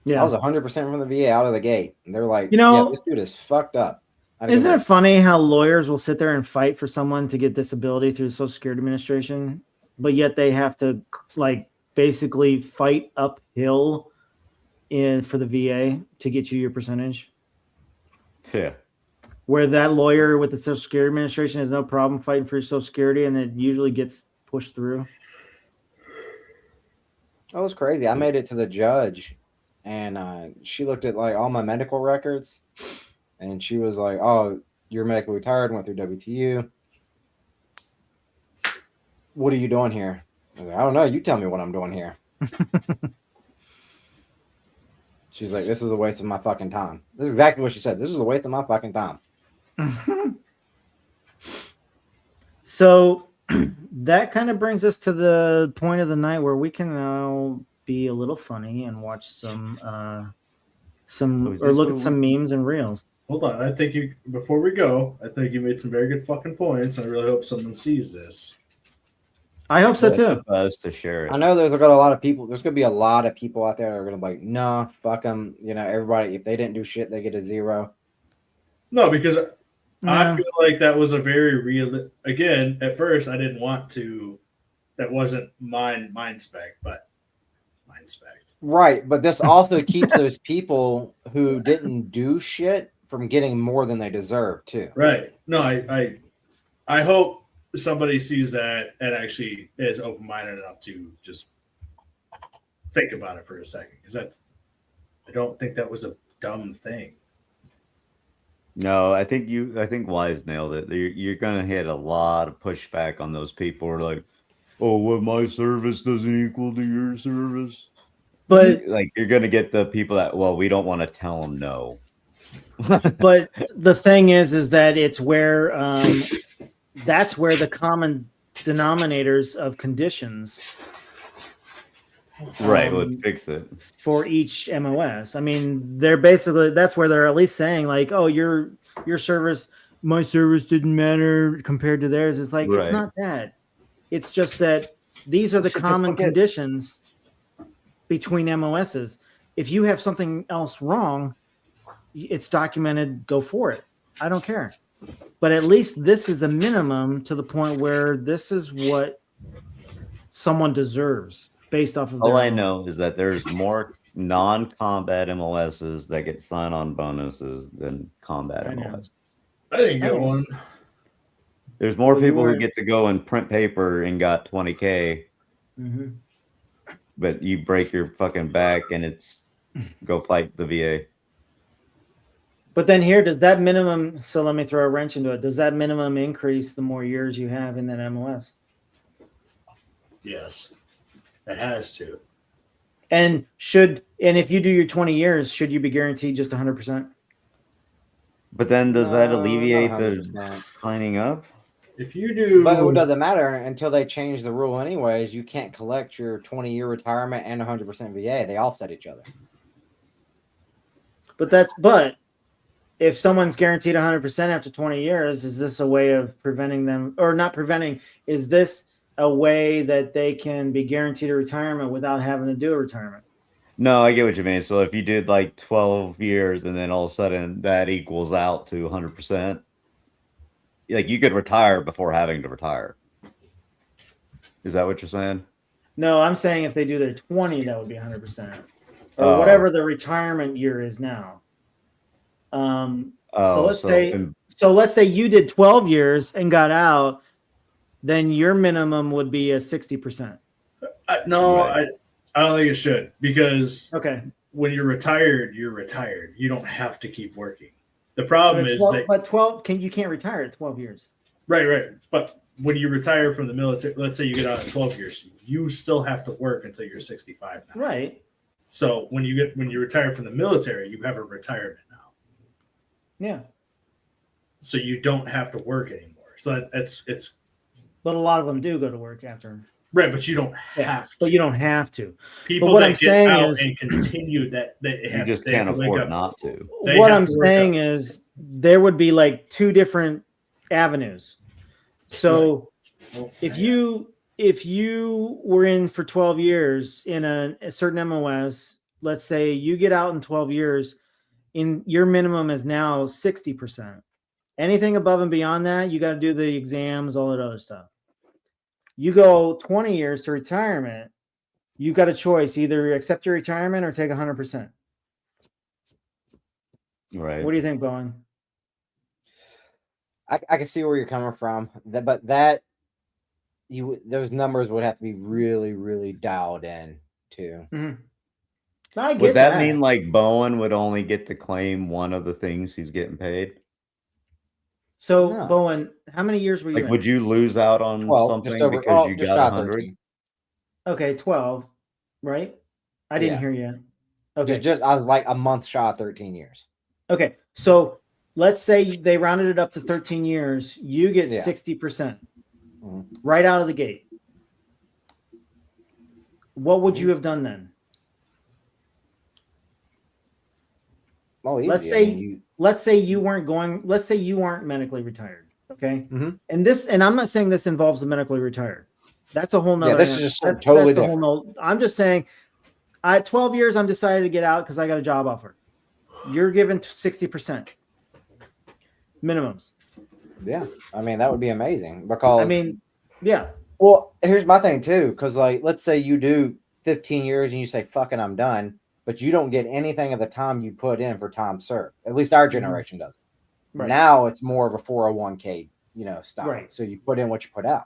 Yeah, I was 100% from the VA out of the gate. And they're like, this dude is fucked up. Isn't it funny how lawyers will sit there and fight for someone to get disability through the Social Security Administration, but yet they have to basically fight uphill for the VA to get you your percentage? Yeah. Where that lawyer with the Social Security Administration has no problem fighting for your Social Security, and it usually gets pushed through. That was crazy. I made it to the judge, and she looked at all my medical records. And she was like, oh, you're medically retired, went through WTU. What are you doing here? I was like, I don't know. You tell me what I'm doing here. She's like, this is a waste of my fucking time. This is exactly what she said. This is a waste of my fucking time. So that kind of brings us to the point of the night where we can now be a little funny and watch some or look at some memes and reels. Hold on, I think before we go, I think you made some very good fucking points. I really hope someone sees this. I hope so too. Us to share it. I know there's got a lot of people. There's gonna be a lot of people out there that are gonna be like, nah, fuck them. You know, everybody. If they didn't do shit, they get a 0. No, because I Yeah. feel like that was a very real. Again, at first, I didn't want to. That wasn't mind spec, but mind spec. Right, but this also keeps those people who didn't do shit from getting more than they deserve too. Right. No, I hope somebody sees that and actually is open minded enough to just think about it for a second, because I don't think that was a dumb thing. No, I think Wise nailed it. You're gonna hit a lot of pushback on those people who are like, oh, what, my service doesn't equal to your service. But like, you're gonna get the people that, well, we don't want to tell them no. but the thing is that it's where that's where the common denominators of conditions Right, would fix it. for each MOS. I mean, they're basically, that's where they're at least saying like, oh, your service, my service didn't matter compared to theirs. It's like, Right. It's not that. It's just that these are the Should just common look at- conditions between MOSs. If you have something else wrong, it's documented, go for it. I don't care. But at least this is a minimum to the point where this is what someone deserves based off of All their I own. know is that there's more non-combat MOSs that get sign-on bonuses than combat I know. MOSs. I didn't get one. There's more Well, you people who weren't- get to go and print paper and got 20K, Mhm. but you break your fucking back and it's go fight the VA. But then here, does that minimum, so let me throw a wrench into it. Does that minimum increase the more years you have in that MOS? Yes, it has to. And if you do your 20 years, should you be guaranteed just 100%? But then does that No, alleviate not the 100%. signing up? If you do, But it doesn't matter until they change the rule. Anyways, you can't collect your 20-year retirement and 100% VA. They offset each other. But if someone's guaranteed 100% after 20 years, is this a way of preventing them, or not preventing? Is this a way that they can be guaranteed a retirement without having to do a retirement? No, I get what you mean. So if you did like 12 years and then all of a sudden that equals out to 100%, like you could retire before having to retire. Is that what you're saying? No, I'm saying if they do their 20, that would be 100%, or Oh. whatever the retirement year is now. Oh, let's say you did 12 years and got out, then your minimum would be a 60%. no, Right. I don't think it should, because Okay. when you're retired, you're retired. You don't have to keep working. The problem But, is it's 12, that but 12 you can't retire at 12 years. right. But when you retire from the military, let's say you get out at 12 years, you still have to work until you're 65 now. Right. So when you retire from the military, you have a retirement now. Yeah. So you don't have to work anymore. So it's But a lot of them do go to work after. right, but you don't Yeah, have to. but you don't have to. People but what that I'm get saying out is- and continue that they you have just they can't have to wake afford up. not to. They What have I'm to work saying up. is there would be like two different avenues. So if you were in for 12 years in a certain MOS, let's say you get out in 12 years, in your minimum is now 60%. Anything above and beyond that, you got to do the exams, all that other stuff. You go 20 years to retirement, you got a choice: either accept your retirement or take 100%. Right. What do you think, Bowen? I can see where you're coming from, but those numbers would have to be really, really dialed in too. I get Would that mean like Bowen would only get to claim one of the things he's getting paid? so? No. Bowen, how many years were you Like, in? would you lose out on 12, something just over. because Oh, you just got shot 100? 13. Okay, 12, right? I didn't Yeah. hear you. Okay. Just I was like a month shy of 13 years. Okay. So let's say they rounded it up to 13 years. You get Yeah. 60% Mhm. right out of the gate. What would you have done then? Oh, easy. Let's I say mean, you, let's say you weren't medically retired. Okay. Mhm. And I'm not saying this involves the medically retired. That's a whole nother. this is just something totally that's a different. whole I'm just saying at 12 years, I'm decided to get out because I got a job offer. You're given 60% minimums. Yeah, I mean that would be amazing because I mean, yeah. well, here's my thing too, because like let's say you do 15 years and you say fucking I'm done, but you don't get anything of the time you put in for time served. At least our generation doesn't. Right. Now it's more of a 401k, style. Right. So you put in what you put out.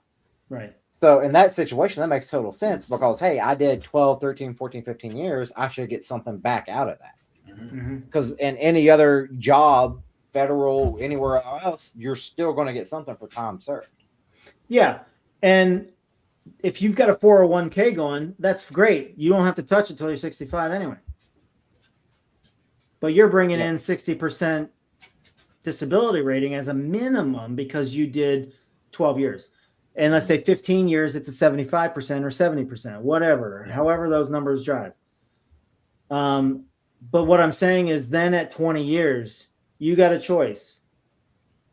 Right. So in that situation, that makes total sense because hey, I did 12, 13, 14, 15 years. I should get something back out of that. Because in any other job, federal, anywhere else, you're still going to get something for time served. Yeah. And if you've got a 401k going, that's great. You don't have to touch it until you're 65 anyway. But you're bringing in 60% disability rating as a minimum because you did 12 years. And let's say 15 years, it's a 75% or 70%, whatever, however those numbers drive. But what I'm saying is then at 20 years, you got a choice.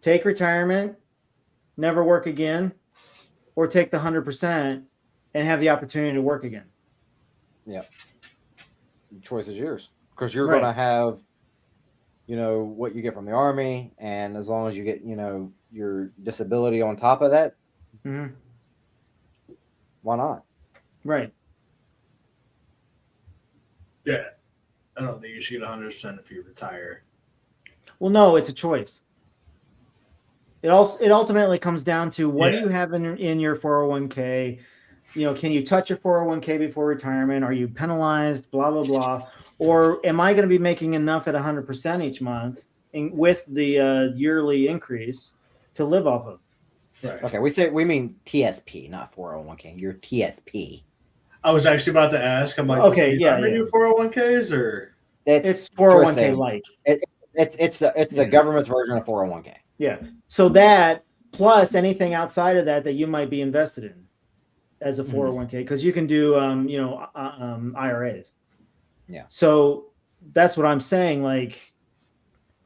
Take retirement, never work again, or take the 100% and have the opportunity to work again. Yeah. The choice is yours because you're Right. going to have, what you get from the Army. And as long as you get, your disability on top of that, why not? Right. Yeah. I don't think you should get 100% if you retire. Well, no, it's a choice. It ultimately comes down to what do you have in your 401k? Can you touch your 401k before retirement? Are you penalized? Blah, blah, blah. Or am I going to be making enough at 100% each month with the yearly increase to live off of? Right. Okay, we mean TSP, not 401k. Your TSP. I was actually about to ask. I'm like, okay, do you 401ks or it's 401k like it's the government's version of 401k. Yeah. So that plus anything outside of that you might be invested in as a 401k because you can do IRAs. Yeah. So that's what I'm saying. Like,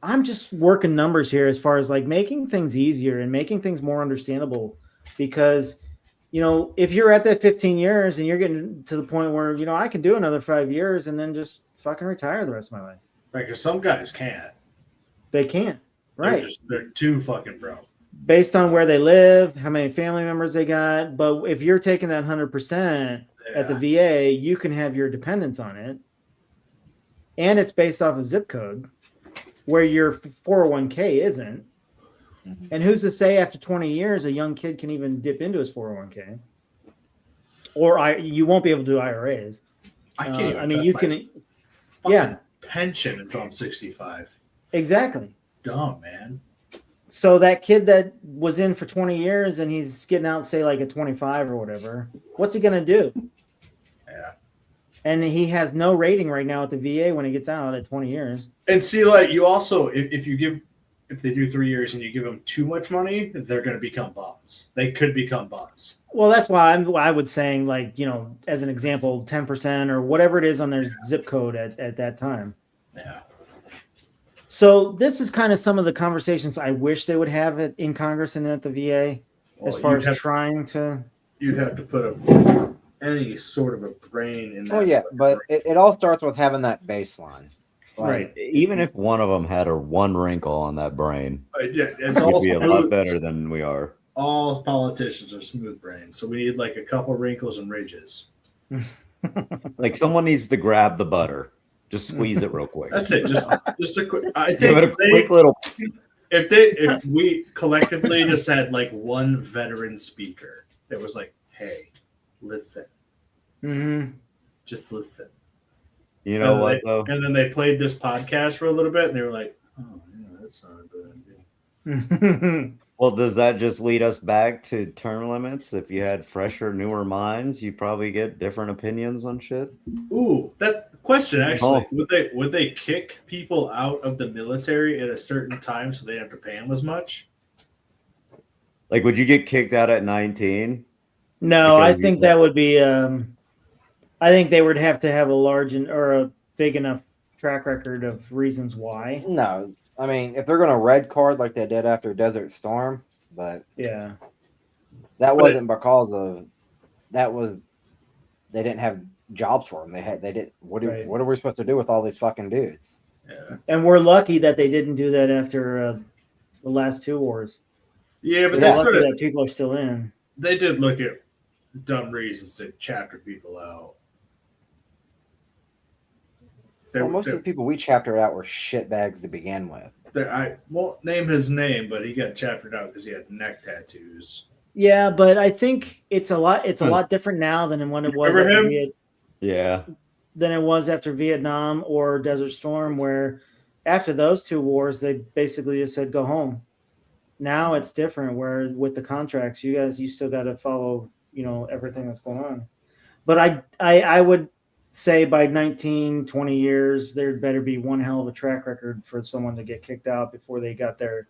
I'm just working numbers here as far as like making things easier and making things more understandable because, if you're at that 15 years and you're getting to the point where, I can do another 5 years and then just fucking retire the rest of my life. right? Because some guys can't. They can't. Right. They're too fucking broke. Based on where they live, how many family members they got. But if you're taking that 100% at the VA, you can have your dependents on it. And it's based off a zip code where your 401k isn't. And who's to say after 20 years, a young kid can even dip into his 401k? Or you won't be able to do IRAs. I can't even. I mean, you can. Yeah. Pension until I'm 65. Exactly. Dumb, man. So that kid that was in for 20 years and he's getting out, say, like at 25 or whatever, what's he going to do? Yeah. And he has no rating right now at the VA when he gets out at 20 years. And see, like, you also, if they do 3 years and you give them too much money, they're going to become bums. They could become bums. Well, that's why I would saying, like, as an example, 10% or whatever it is on their zip code at that time. Yeah. So this is kind of some of the conversations I wish they would have in Congress and at the VA as far as trying to. You'd have to put any sort of a brain in that. Oh, yeah, but it all starts with having that baseline. Right. Even if one of them had one wrinkle on that brain, it's we'd be a lot better than we are. All politicians are smooth brains, so we need like a couple wrinkles and ridges. Like someone needs to grab the butter. Just squeeze it real quick. That's it. Just a quick. I think Give it a quick little. If we collectively just had like one veteran speaker that was like, "Hey, listen, just listen." You know what though? And then they played this podcast for a little bit, and they were like, "Oh, yeah, that's not a good idea." Well, does that just lead us back to term limits? If you had fresher, newer minds, you probably get different opinions on shit. Ooh, that question actually. Oh. Would they kick people out of the military at a certain time so they didn't have to pay them as much? Like, would you get kicked out at 19? No, I Because think that would be. I think they would have to have a large or a big enough track record of reasons why. No, I mean if they're gonna red card like they did after Desert Storm, but Yeah, that wasn't because of that was they didn't have jobs for them. They didn't. What are we supposed to do with all these fucking dudes? Yeah. and we're lucky that they didn't do that after the last two wars. Yeah, but We're they lucky sort of that people are still in. they did look at dumb reasons to chapter people out. Well, most of the people we chaptered out were shitbags to begin with. I won't name his name, but he got chaptered out because he had neck tattoos. Yeah, but I think it's a lot different now than when it was Remember after him? yeah. than it was after Vietnam or Desert Storm, where after those two wars they basically just said go home. Now it's different where with the contracts you still got to follow, everything that's going on. But I would say by 19, 20 years there better be one hell of a track record for someone to get kicked out before they got their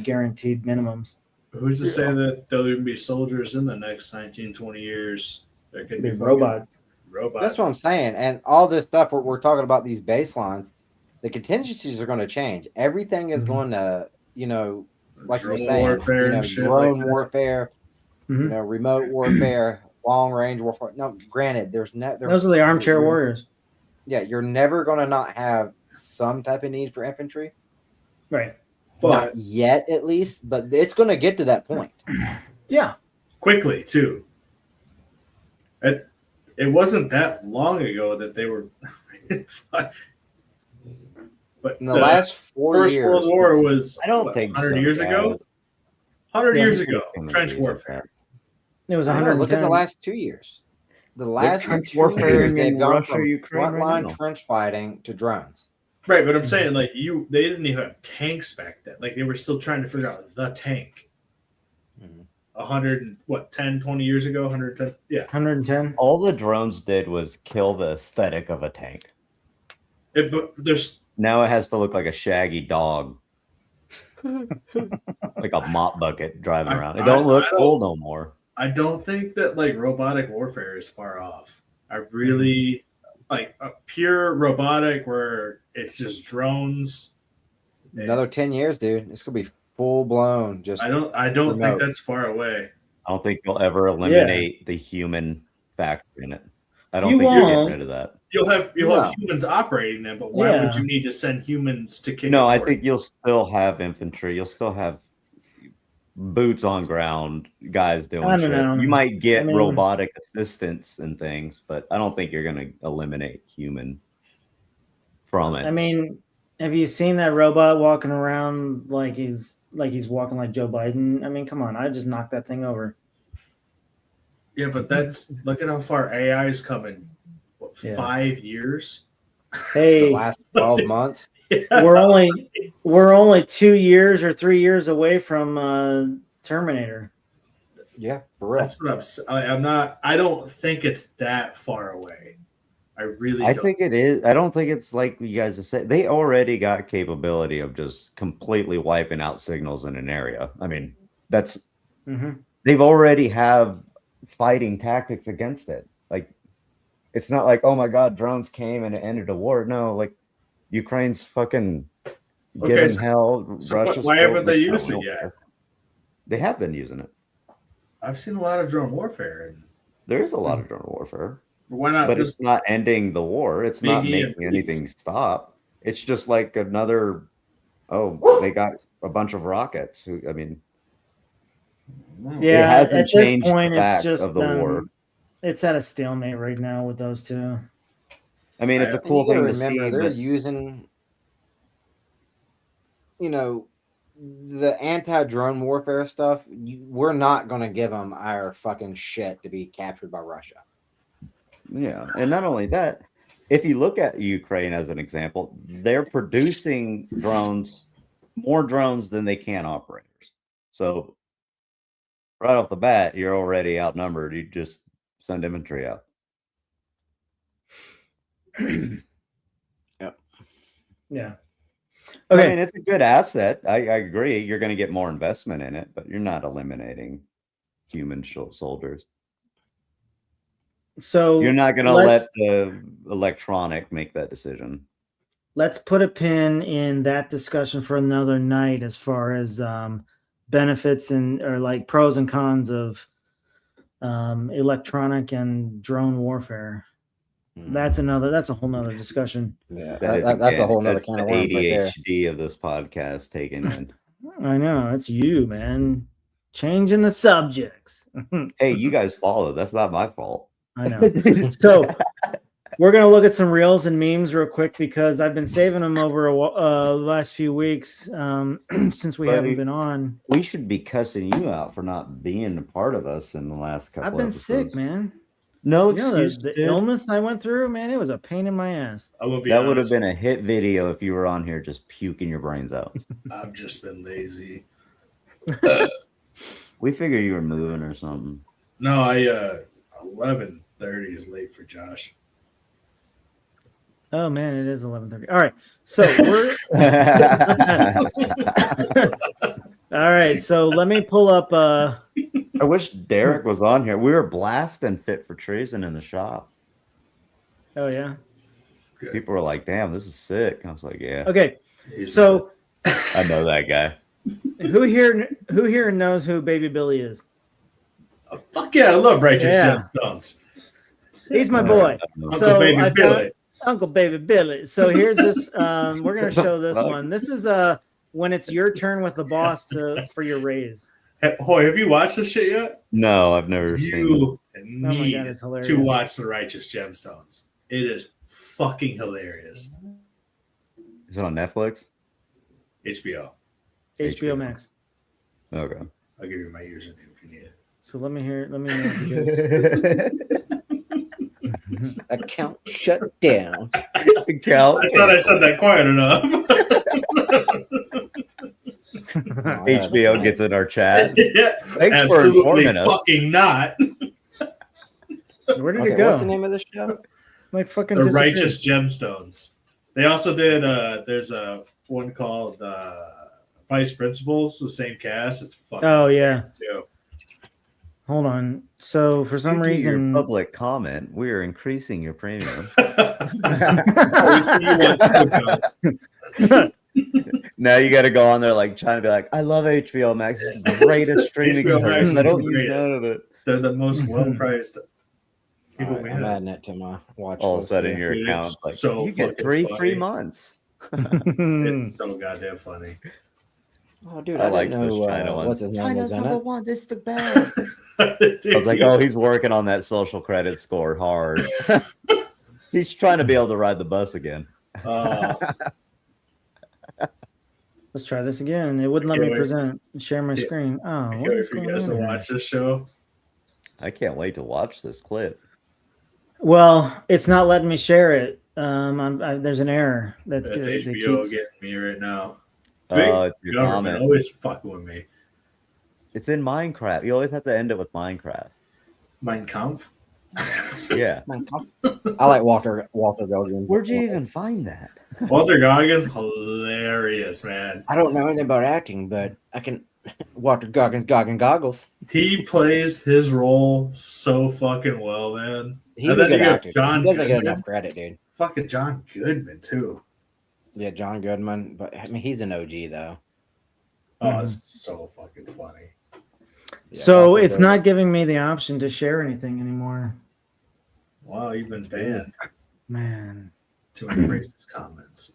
guaranteed minimums. Who's to say that there'll even be soldiers in the next 19, 20 years? There could be Robots. That's what I'm saying. And all this stuff we're talking about, these baselines, the contingencies are going to change. Everything is going to, like you're saying, warfare and shit drone like warfare, remote warfare, long range warfare. No, granted, those are the armchair warriors. Yeah, you're never going to not have some type of need for infantry. Right. But not yet, at least, but it's going to get to that point. Yeah. Quickly, too. It wasn't that long ago that they were. But in the last 4 years, First World War was, I don't think 100 so, years guys. ago? 100 Yeah. years ago, trench warfare. It was I know, 110. look at the last 2 years. The last trench 2 warfare years, in they've gone Russia, from Ukraine right frontline now. trench fighting to drones. Right, but I'm saying, like, they didn't even have tanks back then. Like, they were still trying to figure out the tank. 10, 20 years ago? 110? Yeah. 110. All the drones did was kill the aesthetic of a tank. But there's Now it has to look like a shaggy dog. Like a mop bucket driving around. It don't look cool no more. I don't think that, like, robotic warfare is far off. I really like a pure robotic where it's just drones. Another 10 years, dude. It's gonna be full blown. Just I don't remote. think that's far away. I don't think you'll ever eliminate the human factor in it. I don't You think you're won't. getting rid of that. You'll have No. humans operating them, but why would Yeah. you need to send humans to kick? No, it I for think you? you'll still have infantry. You'll still have boots on ground guys doing I don't shit. know. You might get I mean- robotic assistance and things, but I don't think you're going to eliminate human from it. I mean, have you seen that robot walking around like he's walking like Joe Biden? I mean, come on, I just knocked that thing over. Yeah, but that's look at how far AI is coming. What, Yeah. 5 years? the Hey, last 12 months. we're only 2 years or 3 years away from Terminator. Yeah, for real. That's what I'm not. I don't think it's that far away. I really. I don't. think it is. I don't think it's like you guys have said. They already got capability of just completely wiping out signals in an area. I mean, that's they've already have fighting tactics against it. Like, it's not like, oh my god, drones came and it ended a war. No, like Ukraine's fucking giving so- hell. so Russia's why still- haven't they I used don't it yet? care. They have been using it. I've seen a lot of drone warfare, and There is a lot of drone warfare. why not But just it's not ending the war. It's not Biggie and making peace. anything stop. It's just like another. Oh, they got a bunch of rockets. Who? I mean, Yeah, hasn't at this changed the point, it's fact just of the war. It's at a stalemate right now with those two. I mean, it's a And cool you gotta thing to see. remember, they're But using, the anti-drone warfare stuff. We're not going to give them our fucking shit to be captured by Russia. yeah, and not only that, if you look at Ukraine as an example, they're producing drones, more drones than they can operators. So right off the bat, you're already outnumbered. You just send infantry out. Yeah. I Okay. mean, it's a good asset. I agree. You're going to get more investment in it, but you're not eliminating human soldiers. So You're not going to let's- let the electronic make that decision. Let's put a pin in that discussion for another night as far as benefits and or like pros and cons of electronic and drone warfare. That's a whole nother discussion. Yeah, That's a whole nother that's kind the of worms right there. ADHD of this podcast taken in. I know, it's you, man. Changing the subjects. Hey, you guys follow. That's not my fault. I know. So we're going to look at some reels and memes real quick because I've been saving them over the last few weeks since we haven't been on. We should be cussing you out for not being a part of us in the last couple I've been episodes. sick, man. No You know, excuse. the illness I went through, man, it was a pain in my ass. I'm gonna be That would have honest, been a hit video if you were on here just puking your brains out. I've just been lazy. We figured you were moving or something. No, 11:30 is late for Josh. Oh man, it is 11:30. All right, so we're all right. So let me pull up. I wish Derek was on here. We were blasting Fit for Treason in the shop. Oh yeah. Good. People were like, "Damn, this is sick." I was like, "Yeah, Okay. He's So I know that guy." who here knows who Baby Billy is? fuck yeah, I love Righteous Yeah. Gemstones. He's my boy. Uncle So Baby I Billy. found Uncle Baby Billy. So here's this. We're gonna show this one. This is when it's your turn with the boss for your raise. Hey, Hoy, have you watched this shit yet? No, I've never seen You Oh my need god, it's hilarious. to watch The Righteous Gemstones. It is fucking hilarious. it. Is it on Netflix? HBO. HBO Max. Okay. I'll give you my username if you need it. So let me hear. Let me know if you guys. Account shut down. Cal, I thought I said that quiet enough. HBO gets in our chat. Yeah, Thanks for absolutely informing us. fucking not. Where did Okay, it go? what's the name of the show? Like fucking The disappeared. Righteous Gemstones. They also did. There's a one called Vice Principals. The same cast. It's fucking. Oh yeah. hilarious, too. Hold on. So for some Due to your reason, public comment, we are increasing your premium. We see you on Twitch. Now you got to go on there like trying to be like, I love HBO Max. It's the greatest streaming HBO Max service. is I don't the use greatest. none of it. They're the most well priced people Alright, we I'm have. adding it to my watch All of a list sudden, here. your Dude, account's it's like, so you get fucking 3 funny. free months. It's so goddamn funny. Oh, dude, I I, like didn't know those China ones. what's his name was in it. one. This the best. I I was like, oh, he's working on that social credit score hard. He's trying to be able to ride the bus again. let's try this again. It wouldn't let Can't me wait. present share my Yeah. screen. Oh, I what can't wait is for you going guys on to here? watch this show. I can't wait to watch this clip. Well, it's not letting me share it. There's an error that's That's that HBO keeps- getting me right now. Oh, it's your Government comment. always fucking with me. It's in Minecraft. You always have to end it with Minecraft. Mein Kampf. Yeah. I like Walter Goggins. Where'd you even find that? Walter Goggins, hilarious, man. I don't know anything about acting, but I can. Walter Goggins, goggles. He plays his role so fucking well, man. He's And a then good you got actor. John He doesn't get Goodman. enough credit, dude. Fucking John Goodman too. Yeah, John Goodman, but I mean, he's an OG though. Oh, it's so fucking funny. Yeah, So Walter it's Goggins. not giving me the option to share anything anymore. Wow, you've been banned Man. to embrace his comments.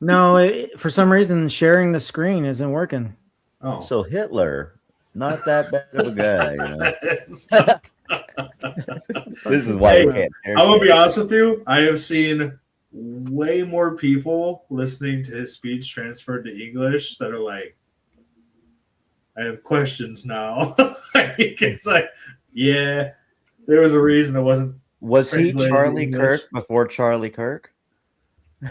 No, for some reason sharing the screen isn't working. Oh, So Hitler, not that bad of a guy. You know? This is why you can't. I'm gonna be honest with you. I have seen way more people listening to his speech transferred to English that are like, I have questions now. It's like, yeah, there was a reason it wasn't. Was he Translated Charlie English. Kirk before Charlie Kirk? I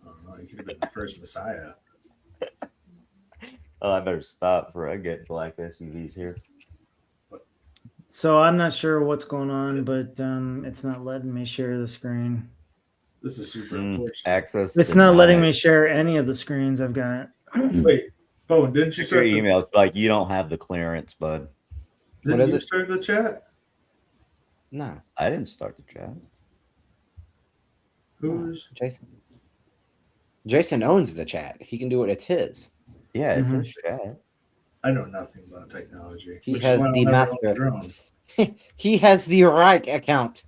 don't know, he could have been the first Messiah. Oh, I better stop before I get black SUVs here. So I'm not sure what's going on, but it's not letting me share the screen. This is super unfortunate. Access. It's not letting me share any of the screens I've got. Wait, Bone, didn't you Check your start the, emails. Like you don't have the clearance, bud. What didn't is you it? start the chat? No, I didn't start the chat. Who's Jason. Jason owns the chat. He can do it. It's his. Yeah, it's Mhm. his chat. I know nothing about technology. He which has is why I'll the never master. own a drone. He has the Reich account.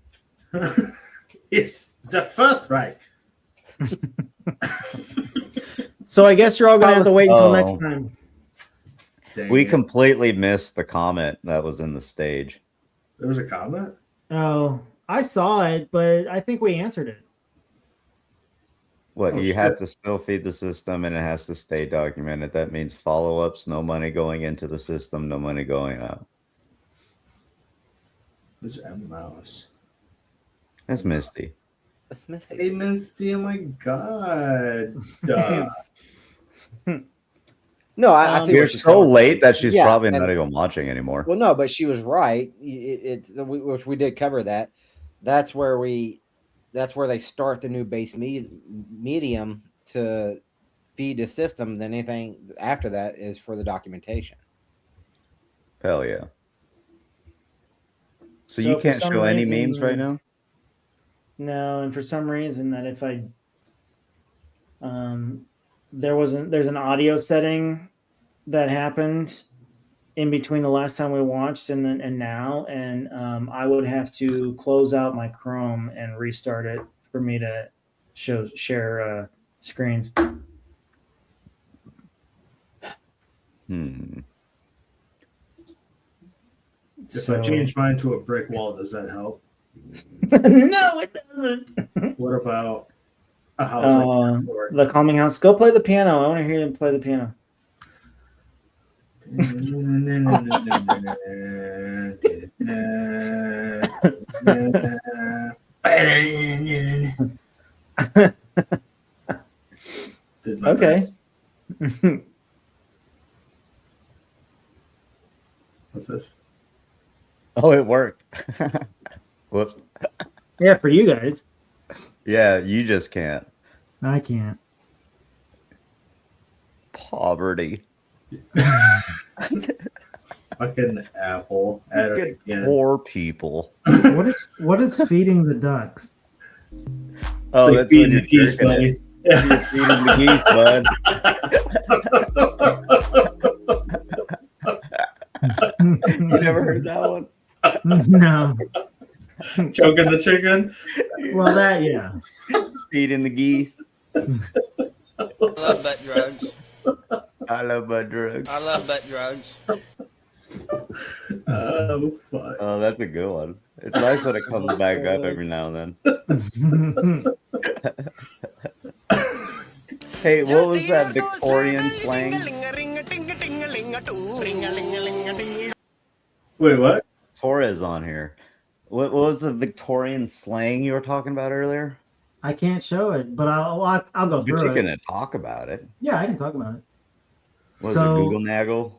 It's the first right. So I guess you're all gonna have to wait until next Oh. time. Dang We it. completely missed the comment that was in the stage. There was a comment. Oh, I saw it, but I think we answered it. What Oh, you shit. have to still feed the system and it has to stay documented. That means follow-ups, no money going into the system, no money going out. Who's M Mouse? That's Misty. That's Misty. Hey, Misty, oh my god. Duh. No, I see You're where she's so coming late from. that she's Yeah, probably and- not even watching anymore. Well, no, but she was right. Which we did cover that. That's where they start the new base medium to feed the system. Then anything after that is for the documentation. Hell yeah. So So you for can't some show any reason- memes right now? No, and for some reason that if I there's an audio setting that happened in between the last time we watched and now, and I would have to close out my Chrome and restart it for me to share screens. If I change mine to a brick wall, does that help? No, it doesn't. What about a house like that? The calming house. Go play the piano. I want to hear you play the piano. Okay. What's this? Oh, it worked. Whoops. Yeah, for you guys. Yeah, you just can't. I can't. Poverty. Fucking Apple. At it Fucking again. poor people. What is feeding the ducks? Oh, It's like that's feeding when the you're geese, jerking buddy. it. You're feeding the geese, bud. You never heard that one? No. Choking the chicken. Well, that yeah. Feeding the geese. I love butt drugs. I love my drugs. I love butt drugs. Oh, fuck. Oh, that's a good one. It's nice when it comes back up every now and then. Hey, what was that Victorian slang? Wait, what? Torres on here. What was the Victorian slang you were talking about earlier? I can't show it, but I'll go But you through it. can talk about it. Yeah, I can talk about it. Was So- it Google Naggle?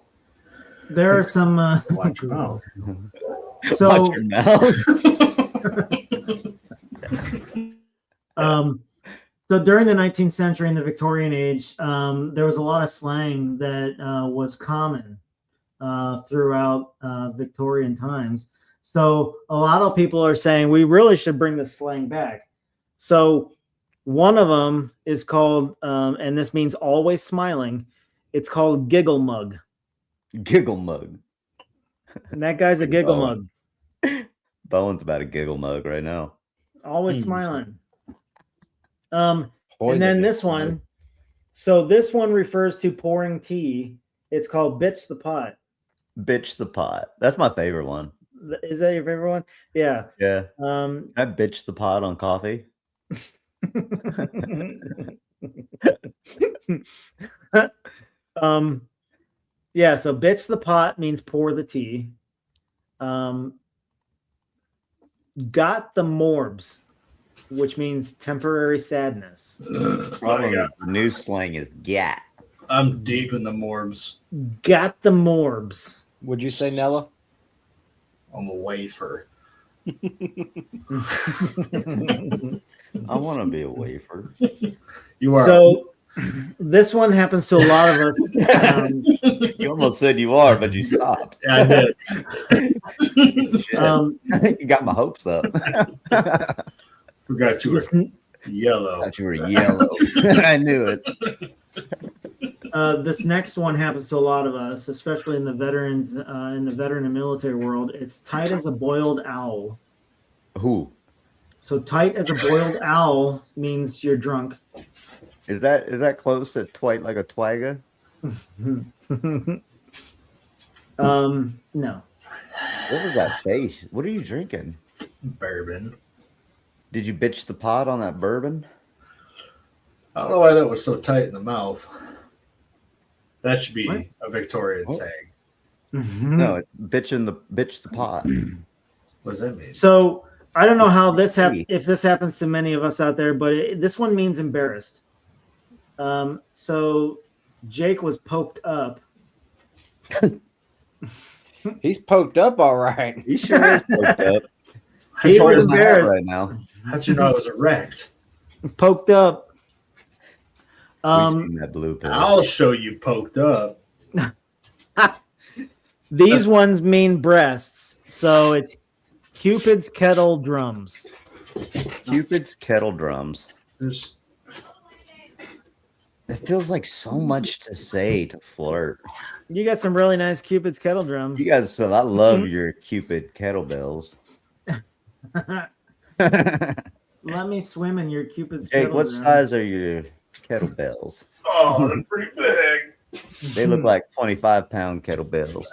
There are some. Watch your mouth. So Watch your mouth. So during the 19th century and the Victorian age, there was a lot of slang that was common throughout Victorian times. So a lot of people are saying we really should bring this slang back. So one of them is called, and this means always smiling. It's called giggle mug. Giggle mug. And that guy's a giggle Oh. mug. Bowen's about a giggle mug right now. Always smiling. And Poison. then this one. So this one refers to pouring tea. It's called bitch the pot. Bitch the pot. That's my favorite one. Is that your favorite one? Yeah. Yeah. Can I bitch the pot on coffee? Yeah, so bitch the pot means pour the tea. Got the morbs, which means temporary sadness. Problem is, the new slang is gat. I'm deep in the morbs. Got the morbs. Would you say Nella? I'm a wafer. I want to be a wafer. You are. So this one happens to a lot of us. You almost said you are, but you stopped. Yeah, I did. You got my hopes up. Forgot you were this, yellow. Thought you were yellow. I knew it. this next one happens to a lot of us, especially in the veteran and military world. It's tight as a boiled owl. Who? So tight as a boiled owl means you're drunk. Is that close to like a twagga? No. What was that face? What are you drinking? Bourbon. Did you bitch the pot on that bourbon? I don't know why that was so tight in the mouth. That should be What? a Victorian saying. No, it's bitch the pot. What does that mean? So I don't know how this if this happens to many of us out there, but this one means embarrassed. So Jake was poked up. He's poked up all right. He sure is poked up. He was His head embarrassed. right now. How'd you know I was erect? Poked up. We've seen that blue pill. I'll show you poked up. These ones mean breasts. So it's Cupid's kettle drums. Cupid's kettle drums. There's It feels like so much to say to flirt. You got some really nice Cupid's kettle drums. You guys, so I love your Cupid kettlebells. Let me swim in your Cupid's Jake, kettle what drum. size are your kettlebells? oh, they're pretty big. They look like 25-pound kettlebells.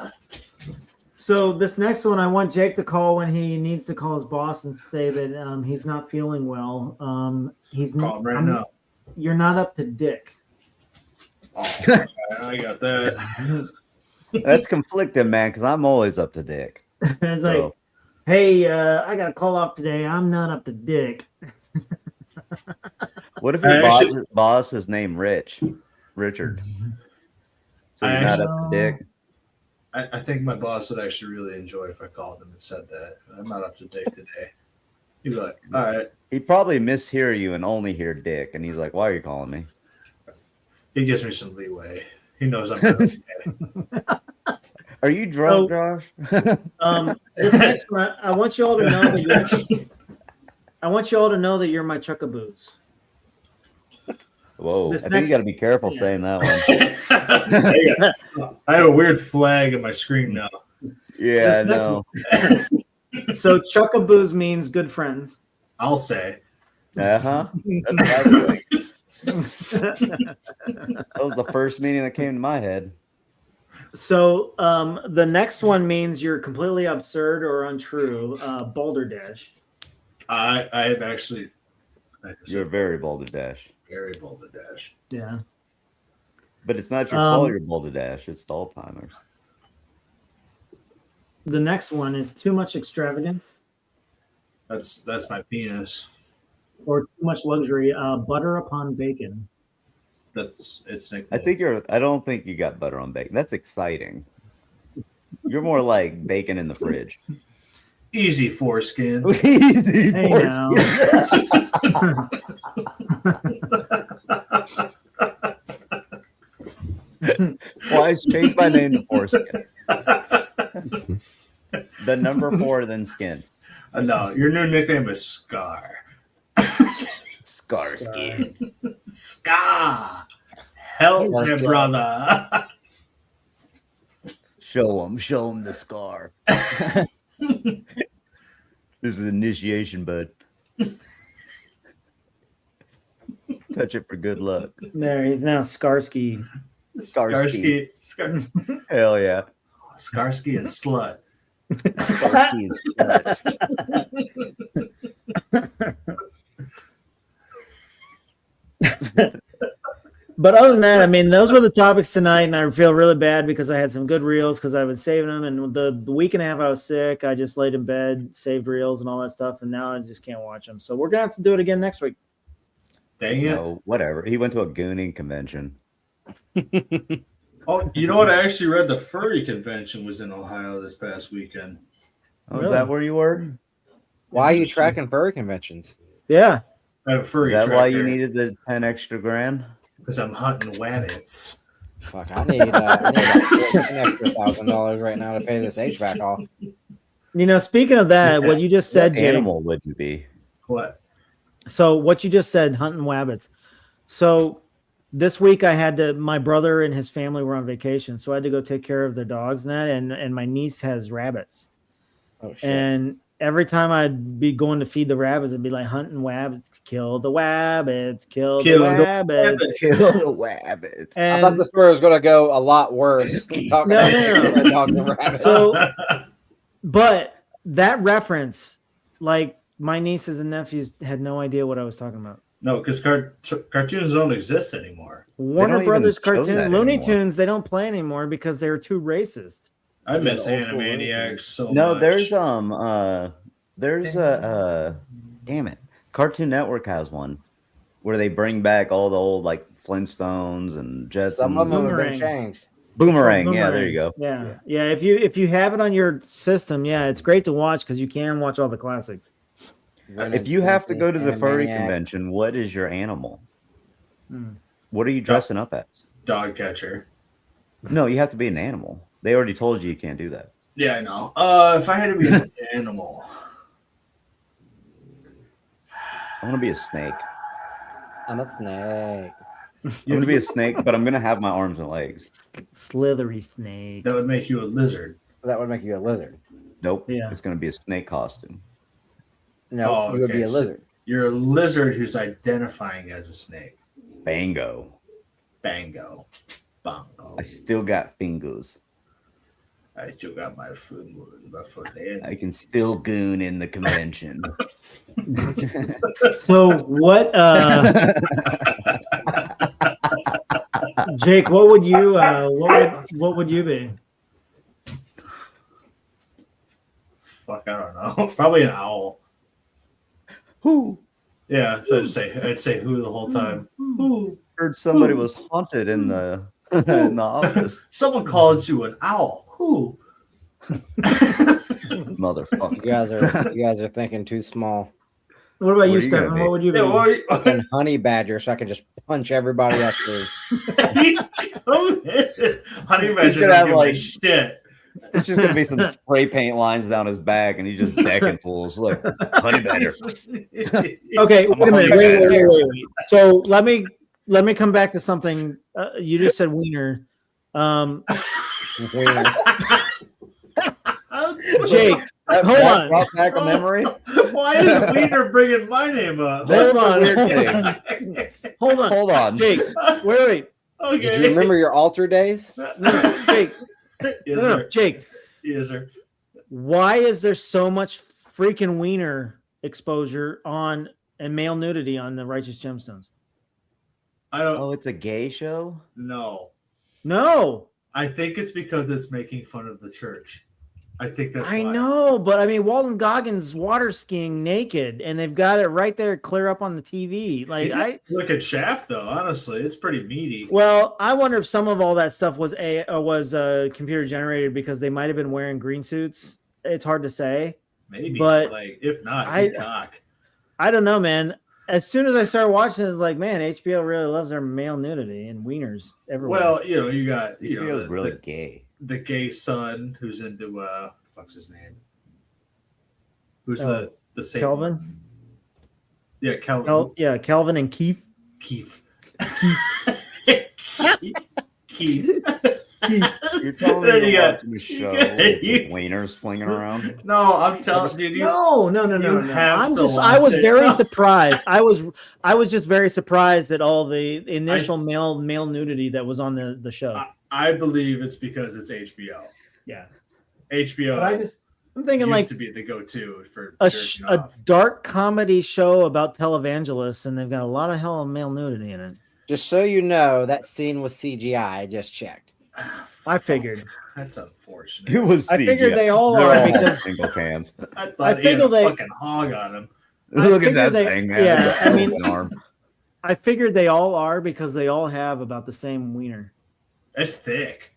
So this next one, I want Jake to call when he needs to call his boss and say that he's not feeling well. He's Call him right now. You're not up to dick. Oh, I got that. That's conflicting, man, because I'm always up to dick. It's like, So, hey, I got to call off today. I'm not up to dick. what if your boss is named Richard? So you're not up to dick. I think my boss would actually really enjoy if I called him and said that. I'm not up to date today. He'd be like, all right. He'd probably mishear you and only hear dick. And he's like, why are you calling me? He gives me some leeway. He knows I'm not okay. Are you drunk, Josh? This next one, I want you all to know that you're my chuckaboos. Whoa. This I think you got to be careful yeah. saying that one. I have a weird flag on my screen now. Yeah, I This next know. So chuckaboos means good friends. I'll say. Uh-huh. That's what I was thinking. That was the first meaning that came to my head. So the next one means you're completely absurd or untrue. Balderdash. I have actually. You're very balderdash. Very balderdash. Yeah. But it's not your fault you're balderdash. It's the Alzheimer's. The next one is too much extravagance That's my penis. or too much luxury. Butter upon bacon. It's Nick. I don't think you got butter on bacon. That's exciting. You're more like bacon in the fridge. Easy foreskin. Easy Hey foreskin. now. Why is changed my name to foreskin? The number 4 than skin. No, your new nickname is Scar. Scar skin. Scar. Help me, brother. Show him the scar. This is initiation, bud. Touch it for good luck. There, he's now Skarsky. Skarsky. Skarsky. Hell yeah. Skarsky and slut. Skarsky is But other than that, I mean, those were the topics tonight, and I feel really bad because I had some good reels because I've been saving them. And the week and a half I was sick, I just laid in bed, saved reels and all that stuff, and now I just can't watch them. So we're gonna have to do it again next week. Dang it. No, whatever. He went to a gooning convention. Oh, you know what? I actually read the furry convention was in Ohio this past weekend. Oh, Really? is that where you were? Why are you tracking furry conventions? Yeah. I have a Is furry that why you tracker needed the 10 extra grand? because I'm hunting wabbits. Fuck, I need an extra $1,000 right now to pay this HVAC off. You know, speaking of that, what you just said, What Jake. animal would you be? What? So what you just said, hunting wabbits. So this week I had to. My brother and his family were on vacation, so I had to go take care of their dogs and that. And my niece has rabbits, Oh shit! and every time I'd be going to feed the rabbits, I'd be like hunting wabbits, kill the wabbits, kill the wabbits. Kill the wabbits. I thought And the story was going to go a lot worse. Talking No, about no. dogs and rabbits. so, but that reference, like my nieces and nephews had no idea what I was talking about. No, because cartoons don't exist anymore. Warner don't even Brothers show cartoon, that Looney anymore. Tunes, they don't play anymore because they're too racist. I miss the old school Animaniacs so No, much. there's damn it. Cartoon Network has one where they bring back all the old like Flintstones and Jetsons. Some of them have Boomerang. been changed. Boomerang. Yeah, there you go. Yeah, yeah. If you have it on your system, yeah, it's great to watch because you can watch all the classics. If you have to go to the furry Animaniacs. convention, what is your animal? Hmm. What are you dressing up as? Dog catcher. No, you have to be an animal. They already told you can't do that. Yeah, I know. If I had to be an animal, I'm gonna be a snake. I'm a snake. I'm gonna be a snake, but I'm gonna have my arms and legs. Slithery snake. that would make you a lizard. That would make you a lizard. Nope. Yeah. It's gonna be a snake costume. No, Oh, you would be okay, a so- lizard. You're a lizard who's identifying as a snake. Bango. Bango. Bongo. I still got fingers. I still got my foot. My foot in. I can still goon in the convention. So what, Jake? What would you what would you be? Fuck, I don't know. Probably an owl. Who Yeah, so I'd say who the whole time. Who? heard somebody was haunted in the in the office? Someone called you an owl. Who? Motherfucker. You guys are thinking too small. What about What you, are you gonna Stefan? be? What would you be? Yeah, what are you- Fucking honey badger, so I can just punch everybody up through. Honey He's Badger gonna don't have, give a like- shit. It's just gonna be some spray paint lines down his back, and he's just decking fools. Look, honey badger. Okay, I'm wait a minute. a Wait, honey wait. So let me come back to something. You just said wiener. Wiener. Jake, hold on. Brought back a memory. Why is Wiener bringing my name up? That's Hold on. the weird thing. Hold on, Hold on. Jake. Wait. Okay. Did you remember your altar days? No, Jake. Yes, No, sir. Jake. Yes, sir. Why is there so much freaking wiener exposure on and male nudity on the Righteous Gemstones? I don't Oh, it's a gay show. know. No, I think it's because it's making fun of the church. I think that's I why. know, but I mean, Walton Goggins water skiing naked, and they've got it right there, clear up on the TV. Like Look at Shaft, though. Honestly, it's pretty meaty. well, I wonder if some of all that stuff was computer generated because they might have been wearing green suits. It's hard to say. Maybe, but like if not, I- cock. I don't know, man. As soon as I started watching, it's like, man, HBO really loves their male nudity and wieners everywhere. Well, you got He was really gay. the gay son who's into what's his name? Who's Oh, the same Kelvin. Yeah, Kelvin. Kelvin and Keith. Keith. Keith. You're telling Then me you you're got- watching a show you- with wieners flinging around? No, I'm telling you, No. you have I'm to just. I was watch it. very surprised. I was just very surprised at all the initial male nudity that was on the show. I believe it's because it's HBO. Yeah. HBO. But I'm thinking used like to be the go-to for a jerking a off. dark comedy show about televangelists, and they've got a lot of hell of male nudity in it. Just so you know, that scene was CGI. I just checked. I figured. That's unfortunate. It was. I figured CGI. they all They're are all because single cams. I thought I he had figure a they- fucking hog on him. I Look at figured that they- thing, man. yeah, It's a I mean- broken arm. I figured they all are because they all have about the same wiener. It's thick.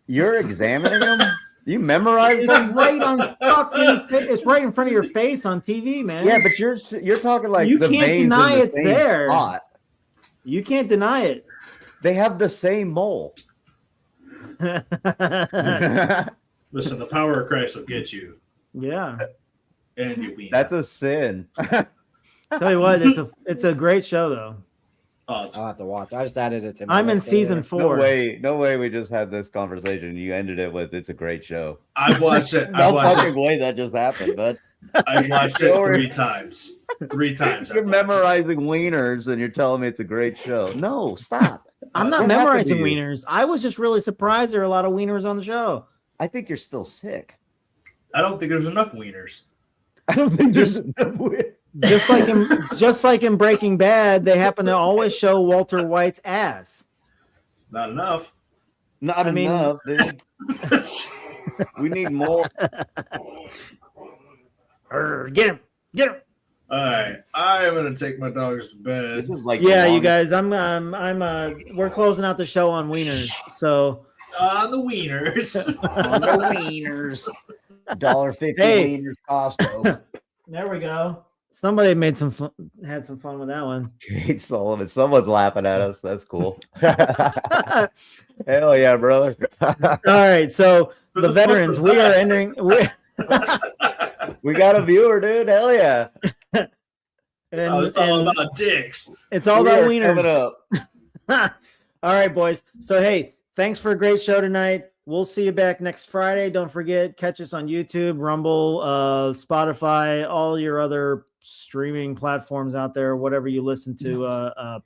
You're examining them? You memorize It's them? right on fucking. It's right in front of your face on TV, man. Yeah, but you're talking like You the can't veins deny in the it's same there. spot. You can't deny it. They have the same mole. Yeah. Listen, the power of Christ will get you, and you win. That's a sin. Tell you what, it's a great show though. Oh, it's I'll have to watch. I just added it to my I'm in list season earlier. 4. No way we just had this conversation. You ended it with it's a great show. I've watched it. No I've watched fucking it. way that just happened, but I've watched it 3 times. 3 times. you're I've watched it. memorizing wieners and you're telling me it's a great show. No, stop. I'm not What happened memorizing to you? wieners. I was just really surprised there are a lot of wieners on the show. I think you're still sick. I don't think there's enough wieners. I don't think there's Just like in Breaking Bad, they happen to always show Walter White's ass. Not enough. not I mean- enough, dude. We need more. Get him. All right, I am gonna take my dogs to bed. This is like Yeah, the you guys, we're closing out the show on wieners. So On the wieners. on the wieners. $1.50 Hey. wieners Costco. there we go. Somebody had some fun with that one. Kate Sullivan. Someone's laughing at us. That's cool. Hell yeah, brother. All right, so For the the veterans, fun we are side. entering. We got a viewer, dude. Hell yeah. And, It's all and about dicks. it's all We about are coming wieners. up. All right, boys. So, hey, thanks for a great show tonight. We'll see you back next Friday. Don't forget, catch us on YouTube, Rumble, Spotify, all your other streaming platforms out there, whatever you listen to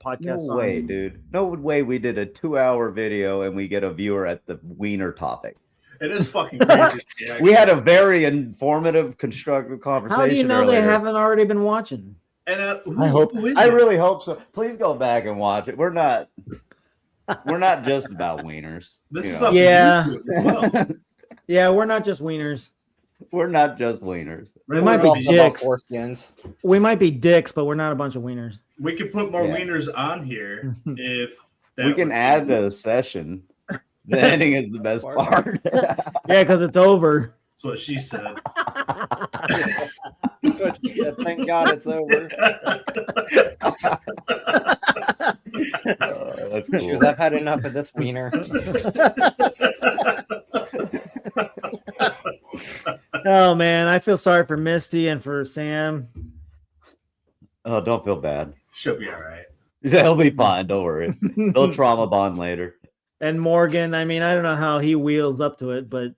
podcasts No way, on. dude. No way we did a 2-hour video and we get a viewer at the wiener topic. It is fucking crazy. Yeah, We had a very informative, constructive conversation. How do you know they earlier. haven't already been watching? And who is I really hope so. Please go back and watch it. We're not just about wieners. This you is know. up Yeah. to YouTube as well. Yeah, we're not just wieners. We're not just wieners. We might It's be also about dicks. foreskins. We might be dicks, but we're not a bunch of wieners. We could put more Yeah. wieners on here if that We can would- add the session. The ending is the best part. Yeah, because it's over. That's what she said. That's what she said. Thank God it's over. That's She cool. was, I've had enough of this wiener. Oh man, I feel sorry for Misty and for Sam. Oh, don't feel bad. She'll be all right. They'll be fine. Don't worry. They'll trauma bond later. And Morgan, I mean, I don't know how he wheels up to it, but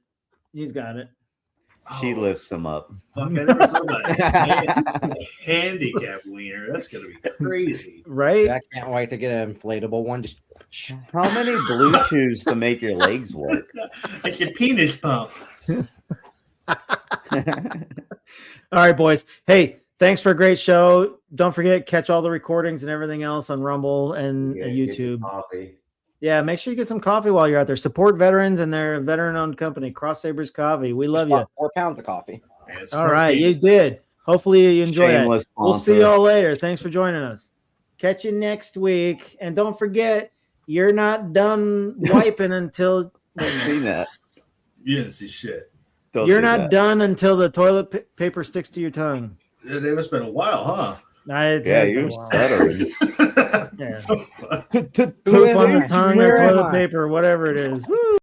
he's got it. She lifts them up. Fuck, I never thought about it. Handicap wiener. That's gonna be crazy. Right? I can't wait to get an inflatable one. Just How many blue chews to make your legs work? It's your penis pump. All right, boys. Hey, thanks for a great show. Don't forget, catch all the recordings and everything else on Rumble and Yeah, get your YouTube. coffee. Yeah, make sure you get some coffee while you're out there. Support veterans and their veteran-owned company, Cross Sabers Coffee. We love you. bought 4 pounds of coffee. Man, it's All for right, you penis. did. Hopefully you enjoy it. Shameless We'll see sponsor. y'all later. Thanks for joining us. Catch you next week. And don't forget, you're not done wiping until I've seen that. You didn't see shit. Don't you're do not that. done until the toilet paper sticks to your tongue. It must have been a while, huh? Yeah, you're stuttering. Yeah. Poop Poop on the tongue or toilet paper, whatever it is. Woo.